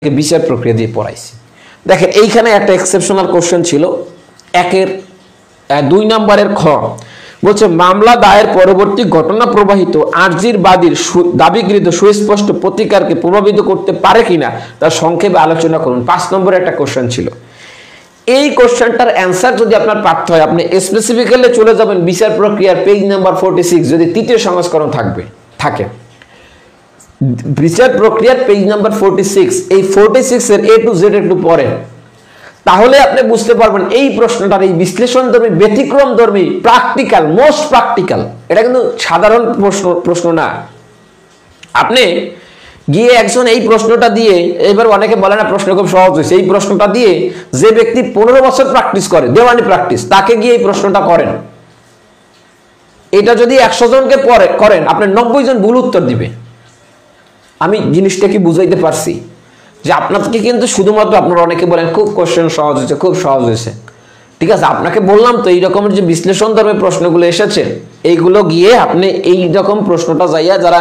বিচার প্রক্রিয়া দিয়ে পড়াইছি। দেখেন এইখানে একটা এক্সেপশনাল কোশ্চেন ছিল, 2 নম্বরের খ বলছে মামলা দায়ের পরবর্তী ঘটনা প্রবাহিত আর্জির বাদীর দাবিকৃত সুস্পষ্ট প্রতিকারকে প্রভাবিত করতে পারে কিনা তার সংক্ষেপে আলোচনা করুন। 5 নম্বরের একটা কোশ্চেন ছিল। এই কোশ্চেনটার অ্যান্সার যদি আপনার প্রাপ্ত হয়, আপনি স্পেসিফিক্যালি চলে যাবেন বিচার প্রক্রিয়ার পেজ নাম্বার 46, যদি তৃতীয় সংস্করণ থাকে বিচার প্রক্রিয়ার পেজ নাম্বার 46, এই 46 এর A to Z একটু পড়েন, তাহলে আপনি বুঝতে পারবেন এই প্রশ্নটার এই বিশ্লেষণধর্মী ব্যতিক্রমধর্মী প্র্যাকটিক্যাল, মোস্ট প্র্যাকটিক্যাল, এটা কিন্তু সাধারণ প্রশ্ন না। আপনি গিয়ে একজন এই প্রশ্নটা দিয়ে, এবার অনেকে বলে না প্রশ্ন খুব সহজ হয়েছে, এই প্রশ্নটা দিয়ে যে ব্যক্তি 15 বছর প্র্যাকটিস করে, দেওয়ানি প্র্যাকটিস, তাকে গিয়ে এই প্রশ্নটা করেন, এটা যদি 100 জনকে করেন আপনি 90 জন ভুল উত্তর দিবে। আমি জিনিসটা কি বুঝাইতে পারছি? যে আপনাকে কিন্তু শুধুমাত্র আপনারা অনেকে বলেন খুব কোশ্চেন সহজ হয়েছে, খুব সহজ হয়েছে, ঠিক আছে, আপনাকে বললাম তো এই রকমের যে বিশ্লেষণ ধর্মের প্রশ্নগুলো এসেছে এইগুলো গিয়ে আপনি এই রকম প্রশ্নটা যাইয়া যারা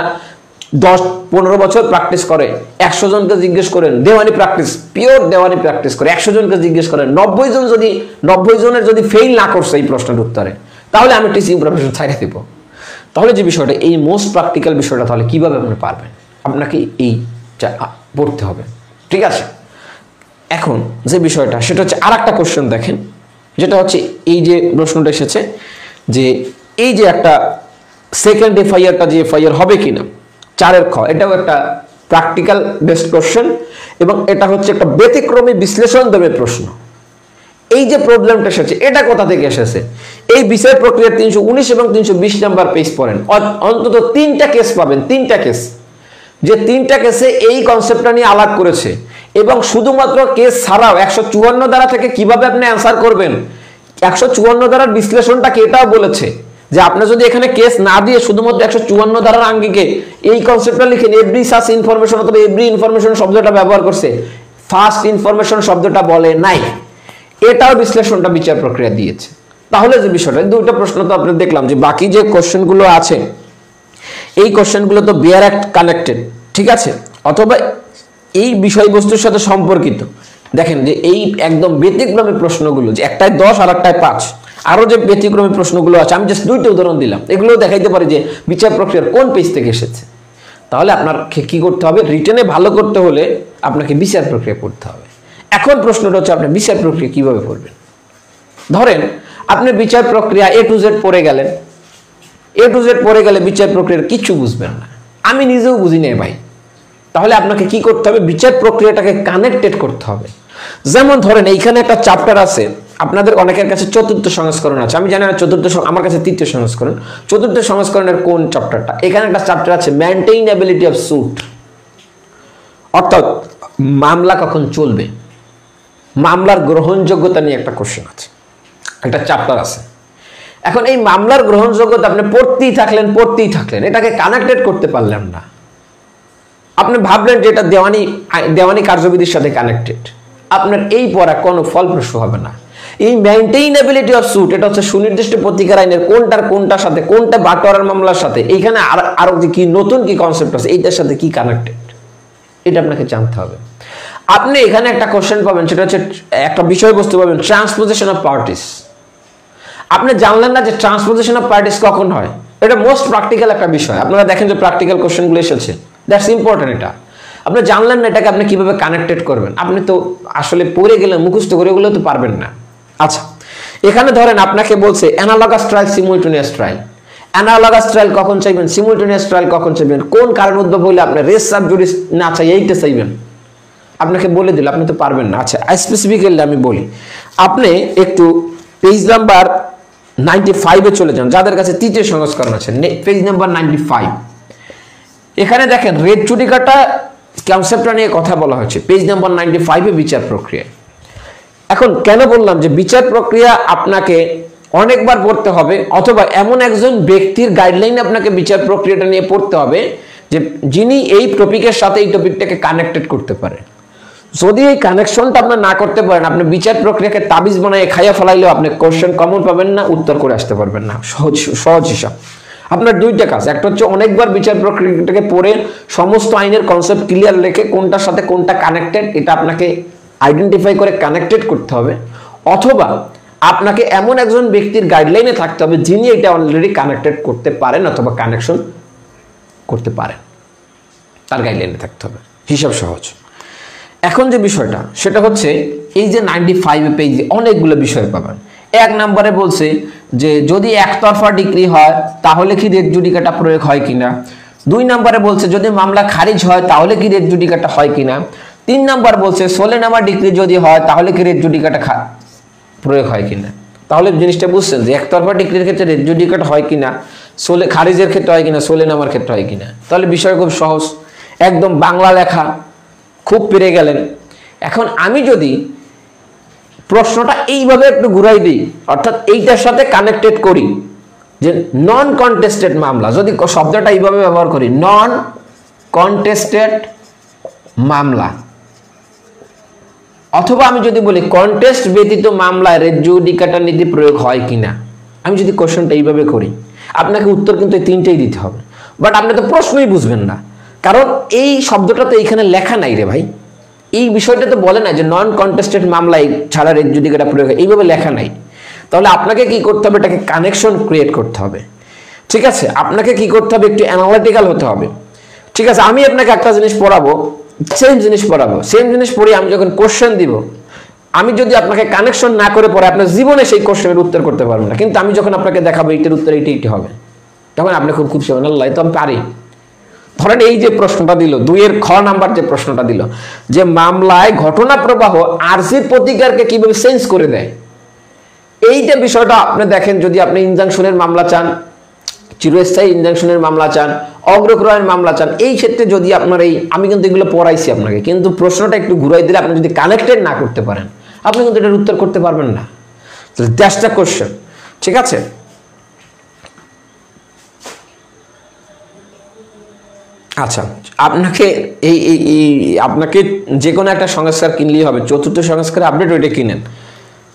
10-15 বছর প্র্যাকটিস করে 100 জনকে জিজ্ঞেস করেন, দেওয়ানি প্র্যাকটিস, পিওর দেওয়ানি প্র্যাকটিস করে 100 জনকে জিজ্ঞেস করেন, 90 জনের যদি ফেল না করছে এই প্রশ্নের উত্তরে, তাহলে আমি টিচিং প্রফেশন ছাইড়া দিব। তাহলে যে বিষয়টা এই মোস্ট প্র্যাকটিক্যাল বিষয়টা, তাহলে কিভাবে আপনি পারবেন? আপনাকে এই পড়তে হবে, ঠিক আছে। এখন যে বিষয়টা সেটা হচ্ছে আর একটা কোশ্চেন দেখেন, যেটা হচ্ছে এই যে প্রশ্নটা এসেছে যে এই যে একটা সেকেন্ড এফআইআরটা যে এফআইআর হবে কিনা, 4 খ, এটাও একটা প্র্যাকটিক্যাল বেসড কোশ্চেন এবং এটা হচ্ছে একটা ব্যতিক্রমী বিশ্লেষণ দেবে প্রশ্ন। এই যে প্রবলেমটা এসেছে এটা কোথা থেকে এসেছে? এই বিচার প্রক্রিয়ার 319 এবং 320 নাম্বার পেজ পড়েন, অন্তত 3টা কেস পাবেন, 3টা কেস, যে 3টা কেসে এই কনসেপ্টটা নিয়ে আলাপ করেছে এবং শুধুমাত্র কেস ছাড়াও 154 ধারা থেকে কিভাবে আপনি অ্যান্সার করবেন, 154 ধারার বিশ্লেষণটাকে এটাও বলেছে যে আপনি যদি এখানে কেস না দিয়ে শুধুমাত্র 154 ধারার আঙ্গিকে এই কনসেপ্টটা লিখেন, এভরি সাচ ইনফরমেশন অথবা এভরি ইনফরমেশন শব্দটা ব্যবহার করছে, ফার্স্ট ইনফরমেশন শব্দটা বলে নাই, এটাও বিশ্লেষণটা বিচার প্রক্রিয়া দিয়েছে। তাহলে যে বিষয়টা, 2টা প্রশ্ন তো আপনি দেখলাম যে বাকি যে কোশ্চেনগুলো আছে এই কোশ্চেনগুলো তো বেয়ার অ্যাক্ট কানেক্টেড, ঠিক আছে, অথবা এই বিষয়বস্তুর সাথে সম্পর্কিত। দেখেন যে এই একদম ব্যতিক্রমী প্রশ্নগুলো, যে একটায় 10 আর একটায় 5, আরো যে ব্যতিক্রমী প্রশ্নগুলো আছে, আমি জাস্ট 2টা উদাহরণ দিলাম, এগুলো দেখাইতে পারি যে বিচার প্রক্রিয়ার কোন পেজ থেকে এসেছে। তাহলে আপনার কি করতে হবে? রিটেনে ভালো করতে হলে আপনাকে বিচার প্রক্রিয়া পড়তে হবে। এখন প্রশ্নটা হচ্ছে আপনি বিচার প্রক্রিয়া কিভাবে পড়বেন। ধরেন আপনি বিচার প্রক্রিয়া A to Z পড়ে গেলেন, A to Z পড়ে গেলে বিচার প্রক্রিয়ার কিছু বুঝবেন না, আমি নিজেও বুঝি না ভাই। তাহলে আপনাকে কি করতে হবে? বিচার প্রক্রিয়াটাকে কানেক্টেড করতে হবে। যেমন ধরেন এইখানে একটা চ্যাপ্টার আছে, আপনাদের অনেকের কাছে 4র্থ সংস্করণ আছে, আমি জানি না 4র্থ, আমার কাছে 3য় সংস্করণ। 4র্থ সংস্করণের কোন চ্যাপ্টারটা? এখানে একটা চ্যাপ্টার আছে মেইনটেইনেবিলিটি অফ স্যুট, অর্থাৎ মামলা কখন চলবে, মামলার গ্রহণযোগ্যতা নিয়ে একটা কোশ্চেন আছে, একটা চ্যাপ্টার আছে। এখন এই মামলার গ্রহণযোগ্যতা আপনি পড়তেই থাকলেন, এটাকে কানেক্টেড করতে পারলেন না। আপনি ভাবলেন যে এটা দেওয়ানি কার্যবিধির সাথে কানেক্টেড, আপনার এই পড়া কোনো ফলপ্রসূ হবে না। এই মেইনটেইনেবিলিটি অফ স্যুট, এটা হচ্ছে সুনির্দিষ্ট প্রতিকার আইনের কোনটার সাথে, কোনটা বাটোয়ারার মামলার সাথে, এইখানে আরো যে কি নতুন কি কনসেপ্ট আছে এইটার সাথে কি কানেক্টেড, এটা আপনাকে জানতে হবে। আপনি এখানে একটা কোশ্চেন পাবেন, সেটা হচ্ছে একটা বিষয়বস্তু পাবেন, ট্রান্সপোজিশন অফ পার্টিস। আপনি জানলেন না যে ট্রান্সপোজিশন অফ পার্টিস কখন হয়, এটা মোস্ট প্র্যাকটিক্যাল একটা বিষয়। আপনারা দেখেন যে প্র্যাকটিক্যাল কোশ্চেনগুলো এসেছে, দ্যাটস ইম্পর্টেন্ট। এটা আপনি জানলেন না, এটাকে আপনি কিভাবে কানেক্টেড করবেন, আপনি তো আসলে পড়ে গেলে মুখস্থ করে ওগুলো তো পারবেন না। আচ্ছা, এখানে ধরেন আপনাকে বলছে analogous trial, simultaneous trial. Analogous trial কখন চাইবেন, সিমুলটেনিয়াস ট্রায়াল কখন চাইবেন, কোন কারণ উদ্ভব হলে আপনি রেস সাব জুডিস না চাই এইটা চাইবেন, আপনাকে বলে দিল, আপনি তো পারবেন না। আচ্ছা, স্পেসিফিক্যালি আমি বলি, আপনি একটু পেজ নাম্বার 95-এ চলে যান, যাদের কাছে 3য় সংস্করণ আছে, পেজ নাম্বার 95। এখানে দেখেন রেড চুটিকাটা কনসেপ্টটা নিয়ে কথা বলা হয়েছে, পেজ নাম্বার 95-এ বিচার প্রক্রিয়া। এখন কেন বললাম যে বিচার প্রক্রিয়া আপনাকে অনেকবার পড়তে হবে, অথবা এমন একজন ব্যক্তির গাইডলাইন আপনাকে বিচার প্রক্রিয়াটা নিয়ে পড়তে হবে যে যিনি এই টপিকের সাথে এই টপিকটাকে কানেক্টেড করতে পারে। যদি এই কানেকশনটা আপনি না করতে পারেন, আপনি বিচার প্রক্রিয়াকে তাবিজ বানায় খাইয়া ফেলাইলেও আপনি কোশ্চেন কমন পাবেন না, উত্তর করে আসতে পারবেন না, সহজ হিসাব। আপনার দুইটা কাজ, একটা হচ্ছে অনেকবার বিচার প্রক্রিয়াটাকে পড়ে সমস্ত আইনের কনসেপ্ট ক্লিয়ার রেখে কোনটার সাথে কোনটা কানেক্টেড এটা আপনাকে আইডেন্টিফাই করে কানেক্টেড করতে হবে, অথবা আপনাকে এমন একজন ব্যক্তির গাইডলাইনে থাকতে হবে যিনি এটা অলরেডি কানেক্টেড করতে পারেন অথবা কানেকশন করতে পারেন, তার গাইডলাইনে থাকতে হবে। হিসাব সহজ। এখন যে বিষয়টা সেটা হচ্ছে এই যে 95 পেজে অনেকগুলো বিষয় পাবেন। এক নম্বরে বলছে যে যদি একতরফা ডিক্রি হয় তাহলে কি রেট জুডিকাটা প্রয়োগ হয় কিনা। 2 নম্বরে বলছে যদি মামলা খারিজ হয় তাহলে কি রেট জুডিকাটা হয় কিনা। 3 নম্বর বলছে সোলেনামা ডিক্রি যদি হয় তাহলে কি রেট জুডিকাটা প্রয়োগ হয় কিনা। তাহলে জিনিসটা বুঝছেন যে একতরফা ডিক্রির ক্ষেত্রে রেট জুডিকাটা হয় কিনা, খারিজের ক্ষেত্রে হয় কিনা, সোলেনামার ক্ষেত্রে হয় কিনা। তাহলে বিষয় খুব সহজ, একদম বাংলা লেখা, খুব পেরে গেলেন। এখন আমি যদি প্রশ্নটা এইভাবে একটু ঘুরাই দিই, অর্থাৎ এইটার সাথে কানেক্টেড করি যে নন কন্টেস্টেড মামলা, যদি শব্দটা এইভাবে ব্যবহার করি নন কন্টেস্টেড মামলা, অথবা আমি যদি বলি কন্টেস্ট ব্যতীত মামলায় রেট জুডিকাটা নীতি প্রয়োগ হয় কিনা, আমি যদি কোশ্চেনটা এইভাবে করি আপনাকে উত্তর কিন্তু এই তিনটেই দিতে হবে। বাট আপনি তো প্রশ্নই বুঝবেন না, কারণ এই শব্দটা তো এইখানে লেখা নাই রে ভাই। এই বিষয়টা তো বলে না যে নন কন্টেস্টেড মামলায় ছাড়া রেট জুডিকাটা প্রয়োগ হয়, এইভাবে লেখা নাই। তাহলে আপনাকে কি করতে হবে, এটাকে কানেকশন ক্রিয়েট করতে হবে। ঠিক আছে, আপনাকে কি করতে হবে, একটু অ্যানালিটিক্যাল হতে হবে। ঠিক আছে, আমি আপনাকে একটা জিনিস পড়াবো, সেম জিনিস পড়ে আমি যখন কোশ্চেন দিব, আমি যদি আপনাকে কানেকশন না করে পড়ে আপনার জীবনে সেই কোশ্চেনের উত্তর করতে পারবেন না। কিন্তু আমি যখন আপনাকে দেখাবো এইটার উত্তর এইটি হবে, তখন আপনি খুব খুশি হবেন, আল্লাহ তো আমি পারি। ধরেন এই যে প্রশ্নটা দিল 2 এর খ নাম্বার যে প্রশ্নটা দিল যে মামলায় ঘটনা প্রবাহ আরজির প্রতিকারকে কিভাবে চেঞ্জ করে দেয়, এইটা বিষয়টা আপনি দেখেন। যদি আপনি ইনজাংশনের মামলা চান, চিরস্থায়ী ইনজাংশনের মামলা চান, অগ্রক্রয়ের মামলা চান, এই ক্ষেত্রে যদি আপনার এই আমি কিন্তু এগুলো পড়াইছি আপনাকে, কিন্তু প্রশ্নটা একটু ঘুরাই দিলে আপনি যদি কানেক্টেড না করতে পারেন আপনি কিন্তু এটার উত্তর করতে পারবেন না। That's the question. ঠিক আছে, আচ্ছা, আপনাকে আপনাকে যে কোনো একটা সংস্কার কিনলেই হবে। চতুর্থ সংস্কার আপডেট ওইটা কিনেন।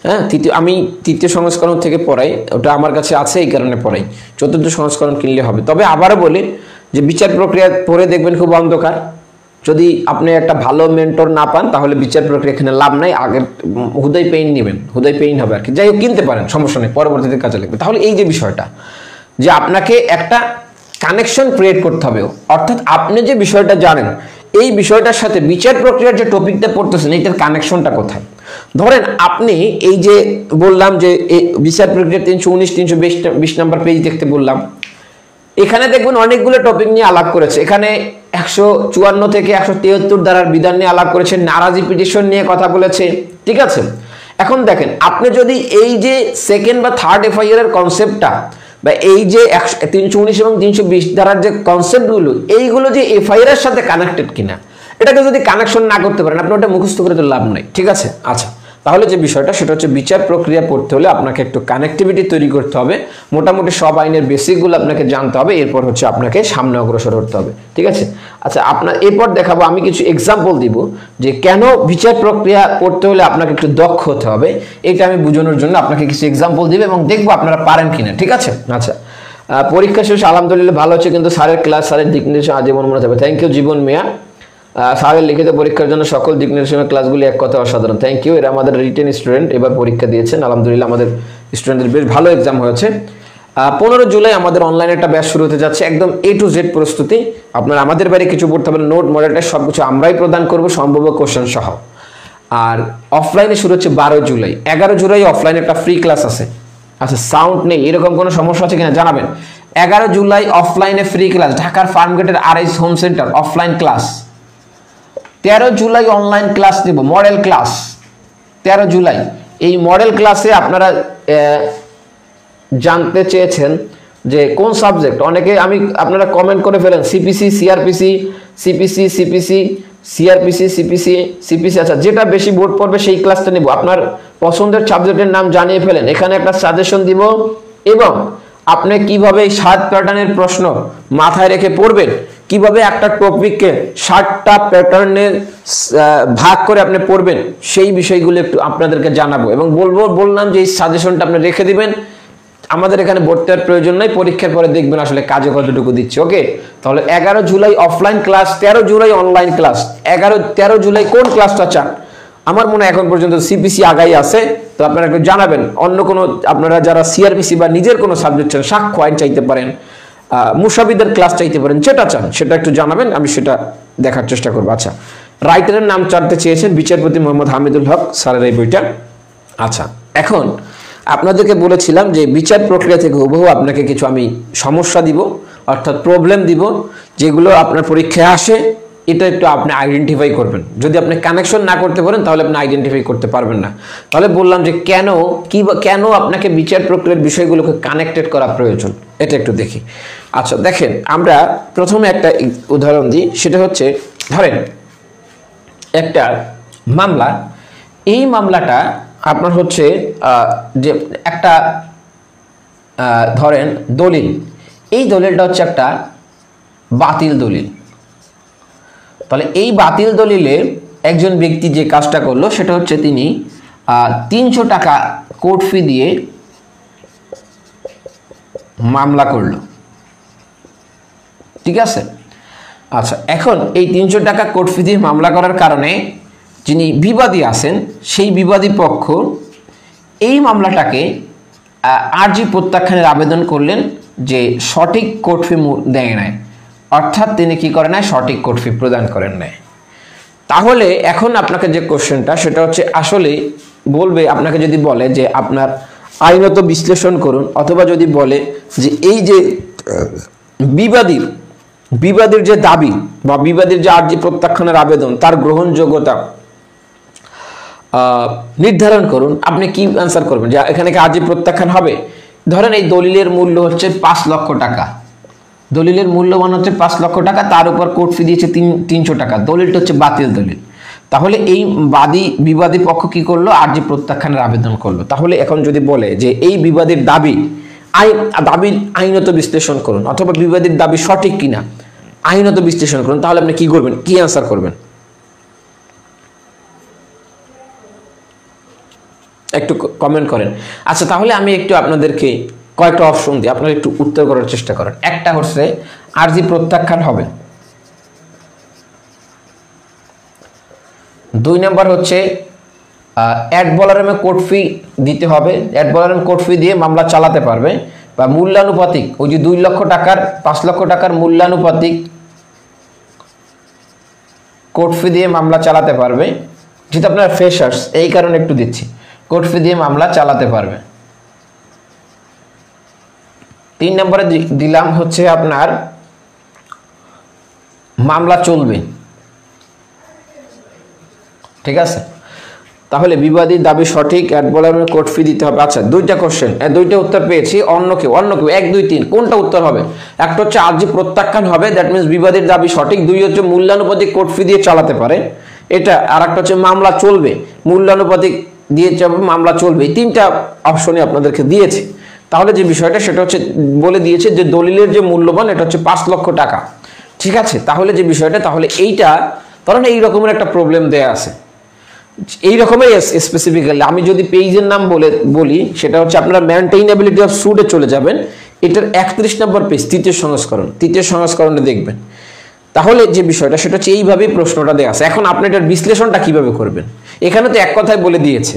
হ্যাঁ, আমি তৃতীয় সংস্করণ থেকে পড়াই, ওটা আমার কাছে আছে এই কারণে পড়াই। চতুর্থ সংস্করণ কিনলে হবে। তবে আবারও বলি যে বিচার প্রক্রিয়া পড়ে দেখবেন খুব অন্ধকার। যদি আপনি একটা ভালো মেন্টর না পান তাহলে বিচার প্রক্রিয়া এখানে লাভ নাই। আগের হুদাই পেইন নেবেন, হুদাই পেইন হবে আর কি। যাই হোক, কিনতে পারেন, সমস্যা নেই, পরবর্তীতে কাজে লাগবে। তাহলে এই যে বিষয়টা যে আপনাকে একটা কানেকশন ক্রিয়েট করতে হবে, অর্থাৎ আপনি যে বিষয়টা জানেন এই বিষয়টার সাথে বিচার প্রক্রিয়ার যে টপিকটা পড়তেছেন এইটার কানেকশনটা কোথায়। ধরেন আপনি এই যে বললাম যে বিচার প্রক্রিয়া 319 320 নম্বর পেজ দেখতে বললাম, এখানে দেখবেন অনেকগুলো টপিক নিয়ে আলাপ করেছে। এখানে 154 থেকে 173 ধারার বিধান নিয়ে আলাপ করেছে, নারাজি পিটিশন নিয়ে কথা বলেছে। ঠিক আছে, এখন দেখেন আপনি যদি এই যে সেকেন্ড বা থার্ড এফআইআর এর কনসেপ্টটা বা এই যে 319 এবং 320 ধারার যে কনসেপ্টগুলো, এইগুলো যে এফআইআর এর সাথে কানেক্টেড কিনা এটাকে যদি কানেকশন না করতে পারেন আপনি ওটা মুখস্থ করে তো লাভ নাই। ঠিক আছে, আচ্ছা, তাহলে যে বিষয়টা সেটা হচ্ছে বিচার প্রক্রিয়া পড়তে হলে আপনাকে একটু কানেক্টিভিটি তৈরি করতে হবে, মোটামুটি সব আইনের বেসিকগুলো আপনাকে জানতে হবে, এরপর হচ্ছে আপনাকে সামনে অগ্রসর হতে হবে। ঠিক আছে, আচ্ছা, আপনার এরপর দেখাবো আমি কিছু এক্সাম্পল দিব যে কেন বিচার প্রক্রিয়া পড়তে হলে আপনাকে একটু দক্ষ হতে হবে। এটা আমি বোঝানোর জন্য আপনাকে কিছু এক্সাম্পল দিব এবং দেখবো আপনারা পারেন কিনা। ঠিক আছে, আচ্ছা, পরীক্ষা শেষ আলহামদুলিল্লাহ ভালো হচ্ছে, কিন্তু স্যারের ক্লাস, স্যারের দিক নির্দেশন আজীবন মনে থাকবে। থ্যাংক ইউ জীবন মিয়া। স্যারের লিখিত পরীক্ষার জন্য সকল দিক নির্দেশনের ক্লাসগুলি এক কথা অসাধারণ। Thank you. এরা আমাদের রিটেন স্টুডেন্ট, এবার পরীক্ষা দিয়েছেন আলহামদুলিল্লাহ, আমাদের স্টুডেন্টদের বেশ ভালো এক্সাম হয়েছে। 15 জুলাই আমাদের অনলাইনে একটা ব্যাচ শুরু হতে যাচ্ছে, একদম A to Z প্রস্তুতি। আপনারা আমাদের বাড়ি কিছু পড়তে হবে, নোট মডেল টেস্ট সবকিছু আমরাই প্রদান করবো, সম্ভাব্য কোশ্চেন সহ। আর অফলাইনে শুরু হচ্ছে 12 জুলাই। 11 জুলাই অফলাইনে একটা ফ্রি ক্লাস আছে। আচ্ছা, সাউন্ড নেই, এরকম কোনো সমস্যা আছে কিনা জানাবেন। 11 জুলাই অফলাইনে ফ্রি ক্লাস, ঢাকার ফার্মগেটের RS home centre offline class. 13 July online class দেব, মডেল ক্লাস 13 জুলাই। এই মডেল ক্লাসে আপনারা জানতে চেয়েছেন যে কোন সাবজেক্ট, অনেকে আপনারা কমেন্ট করে ফেলেন CPC, CrPC, CPC, CPC, CrPC, CPC, CPC. আচ্ছা, যেটা বেশি বোর্ড পড়বে সেই ক্লাসটা নেব। আপনার পছন্দের সাবজেক্টের নাম জানিয়ে ফেলেন, এখানে একটা সাজেশন দিব এবং আপনি কিভাবে 7 প্যাটার্নের প্রশ্ন মাথায় রেখে পড়বেন, কিভাবে একটা টপিককে 7টা প্যাটার্নে ভাগ করে আপনি পড়বেন, সেই বিষয়গুলো একটু আপনাদেরকে জানাবো এবং বললাম যে এই সাজেশনটা আপনি রেখে দিবেন। আমাদের এখানে ভর্তি হওয়ার প্রয়োজন নাই, পরীক্ষার পরে দেখবেন আসলে কাজে কতটুকু দিচ্ছে। ওকে, তাহলে 11 July offline class, 13 July online class. 13 July কোন ক্লাসটা চান? আমার মনে হয় এখন পর্যন্ত সিপিসি আগাই আছে, তো আপনারা একটু জানাবেন। অন্য কোনো আপনারা যারা সিআরপিসি বা নিজের কোনো সাবজেক্ট চান, সাক্ষ্য আইন চাইতে পারেন, মুসাবিদের ক্লাস চাইতে পারেন, যেটা চান সেটা একটু জানাবেন, আমি সেটা দেখার চেষ্টা করবো। আচ্ছা, রাইটারের নাম জানতে চেয়েছেন, বিচারপতি মোহাম্মদ হামিদুল হক স্যারের এই বইটা। আচ্ছা, এখন আপনাদেরকে বলেছিলাম যে বিচার প্রক্রিয়া থেকে হুবহু আপনাকে কিছু আমি সমস্যা দিব, অর্থাৎ প্রবলেম দিব, যেগুলো আপনার পরীক্ষায় আসে। এটা একটু আপনি আইডেন্টিফাই করবেন। যদি আপনি কানেকশন না করতে পারেন তাহলে আপনি আইডেন্টিফাই করতে পারবেন না। তাহলে বললাম যে কেন আপনাকে বিচার প্রক্রিয়ার বিষয়গুলোকে কানেক্টেড করা প্রয়োজন, এটা একটু দেখি। আচ্ছা দেখেন, আমরা প্রথমে একটা উদাহরণ দিই। সেটা হচ্ছে, ধরেন একটা মামলা, এই মামলাটা আপনার হচ্ছে যে একটা ধরেন দলিল, এই দলিলটা হচ্ছে একটা বাতিল দলিল। তাহলে এই বাতিল দলিলে একজন ব্যক্তি যে কাজটা করলো সেটা হচ্ছে তিনি 300 টাকা কোর্ট ফি দিয়ে মামলা করলো, ঠিক আছে। আচ্ছা, এখন এই 300 টাকা কোর্ট ফি দিয়ে মামলা করার কারণে যিনি বিবাদী আছেন, সেই বিবাদী পক্ষ এই মামলাটাকে আর্জি প্রত্যাখ্যানের আবেদন করলেন যে সঠিক কোর্ট ফি দেয় নাই, অর্থাৎ তিনি কি করে নাই, সঠিক কোর্ট ফি প্রদান করেন নাই। তাহলে এখন আপনাকে যে কোশ্চেনটা সেটা হচ্ছে, আসলে বলবে, আপনাকে যদি বলে যে আপনার আইনত বিশ্লেষণ করুন, অথবা যদি বলে যে এই যে বিবাদীর যে দাবি বা বিবাদীর যে আর্জি প্রত্যাখ্যানের আবেদন, তার গ্রহণযোগ্যতা নির্ধারণ করুন, আপনি কি অ্যান্সার করবেন? যে এখানে কি আর্জি প্রত্যাখ্যান হবে? ধরেন এই দলিলের মূল্য হচ্ছে 5 লক্ষ টাকা, দলিলের মূল্যমান হচ্ছে 5 লক্ষ টাকা, তার উপর কোর্ট ফি দিয়েছে 300 টাকা, দলিলটা হচ্ছে বাতিল দলিল। তাহলে এই বিবাদী পক্ষ কি করলো? আর্জি প্রত্যাখ্যানের আবেদন করলো। তাহলে এখন যদি বলে যে এই বিবাদীর দাবি আইনত বিশ্লেষণ করুন, অথবা বিবাদীর দাবি সঠিক কিনা আইনত বিশ্লেষণ করুন, তাহলে আপনি কি করবেন, কি অ্যান্সার করবেন? একটু কমেন্ট করেন। আচ্ছা, তাহলে আমি একটু আপনাদেরকে কয়েকটা অপশন দিই, আপনারা একটু উত্তর করার চেষ্টা করেন। একটা হচ্ছে আর্জি প্রত্যাখ্যান হবে, 2 নাম্বার হচ্ছে অ্যাড ভ্যালোরামে কোর্ট ফি দিতে হবে, অ্যাড ভ্যালোরাম কোর্ট ফি দিয়ে মামলা চালাতে পারবে, বা মূল্যানুপাতিক, ওই যে 2 লক্ষ টাকার 5 লক্ষ টাকার মূল্যানুপাতিক কোর্ট ফি দিয়ে মামলা চালাতে পারবে, যেটা আপনার ফ্রেশার্স, এই কারণে একটু দিচ্ছি, কোর্ট ফি দিয়ে মামলা চালাতে পারবে। 3 নম্বরে দিলাম হচ্ছে আপনার মামলা চলবে, ঠিক আছে। তাহলে বিবাদী দাবি সঠিক, অ্যাড ভ্যালোরামে কোর্ট ফি দিতে হবে। আচ্ছা, 2টা কোশ্চেন, 2টা উত্তর পেয়েছি। অন্য কেউ 1 2 3 কোনটা উত্তর হবে? একটা হচ্ছে আর্জি প্রত্যাখ্যান হবে, দ্যাট মিনস বিবাদীর দাবি সঠিক। 2 হচ্ছে মূল্যানুপাতিক কোর্ট ফি দিয়ে চালাতে পারে, এটা। আর একটা হচ্ছে মামলা চলবে, মূল্যানুপাতিক দিয়ে মামলা চলবে। 3টা অপশনই আপনাদেরকে দিয়েছে। তাহলে যে বিষয়টা সেটা হচ্ছে বলে দিয়েছে যে দলিলের যে মূল্যবান এটা হচ্ছে 5 লক্ষ টাকা, ঠিক আছে। তাহলে যে বিষয়টা, তাহলে এইটা ধরেন এই রকমের একটা প্রবলেম দেয়া আছে, এই রকমের স্পেসিফিক্যালি আমি যদি পেজের নাম বলি, সেটা হচ্ছে আপনারা মেইনটেইনেবিলিটি অফ সুটে চলে যাবেন, এটার 31 নম্বর পেজ, 3য় সংস্করণে দেখবেন। তাহলে যে বিষয়টা সেটা হচ্ছে এইভাবেই প্রশ্নটা দেওয়া আছে। এখন আপনি এটার বিশ্লেষণটা কিভাবে করবেন? এখানে তো এক কথায় বলে দিয়েছে,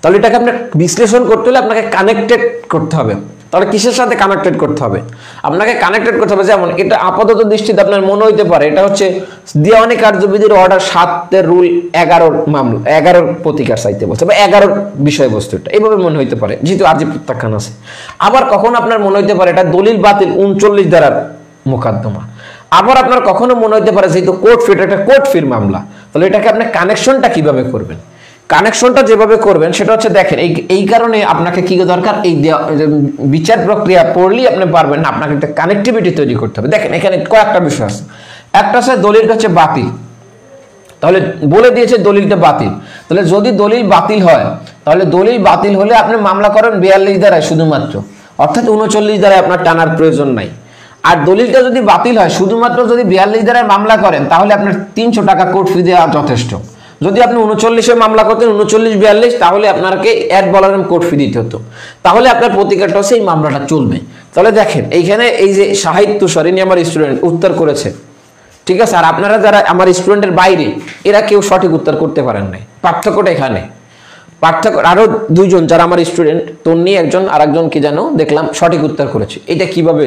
তাহলে এটাকে আপনার বিশ্লেষণ করতে হলে আপনাকে কানেক্টেড করতে হবে। তাহলে কিসের সাথে কানেক্টেড করতে হবে? আপনাকে কানেক্টেড করতে হবে, যেমন এটা আপাতত দৃষ্টিতে আপনার মনে হইতে পারে এটা হচ্ছে দেওয়ানি কার্যবিধির অর্ডার 7 রুল 11 মামলা, 11 প্রতিকার চাইতে বলছে, বা 11 বিষয়বস্তুটা এইভাবে মনে হইতে পারে, যেহেতু আর্জি প্রত্যাখ্যান আছে। আবার কখন আপনার মনে হইতে পারে এটা দলিল বাতিল 39 ধারার মোকদ্দমা। আবার আপনার কখনো মনে হইতে পারে যেহেতু কোর্ট ফি, এটা একটা কোর্ট ফির মামলা, তাহলে এটাকে আপনি কানেকশনটা কিভাবে করবেন? কানেকশনটা যেভাবে করবেন সেটা হচ্ছে, দেখেন এই কারণে আপনাকে কি দরকার, এই বিচার প্রক্রিয়া পড়লেই আপনি পারবেন না, আপনাকে একটা কানেক্টিভিটি তৈরি করতে হবে। দেখেন এখানে কয়েকটা বিষয় আছে। একটা হচ্ছে দলিলটা হচ্ছে বাতিল, তাহলে বলে দিয়েছে দলিলটা বাতিল। তাহলে যদি দলিল বাতিল হয়, তাহলে দলিল বাতিল হলে আপনি মামলা করেন 42 ধারায় শুধুমাত্র, অর্থাৎ 39 ধারায় আপনার টানার প্রয়োজন নাই। আর দলিলটা যদি বাতিল হয়, শুধুমাত্র যদি 42 ধারায় মামলা করেন, তাহলে আপনার 300 টাকা কোর্ট ফি দেওয়া যথেষ্ট। যদি আপনি 39-এ মামলা করতেন 39-42, তাহলে আপনাকে অ্যাড ভ্যালোরাম কোর্ট ফি দিতে হতো, তাহলে আপনার প্রতিকারটা হচ্ছে এই মামলাটা চলবে। তাহলে দেখেন এইখানে এই যে সাহিত্য সরিনি আমার স্টুডেন্ট উত্তর করেছে, ঠিক আছে, আর আপনারা যারা আমার স্টুডেন্টের বাইরে এরা কেউ সঠিক উত্তর করতে পারেন নাই। পার্থক্যটা এখানে, পার্থক্য আরো দুইজন যারা আমার স্টুডেন্ট, তন্নি একজন আর একজন কি জানো দেখলাম সঠিক উত্তর করেছে। এটা কিভাবে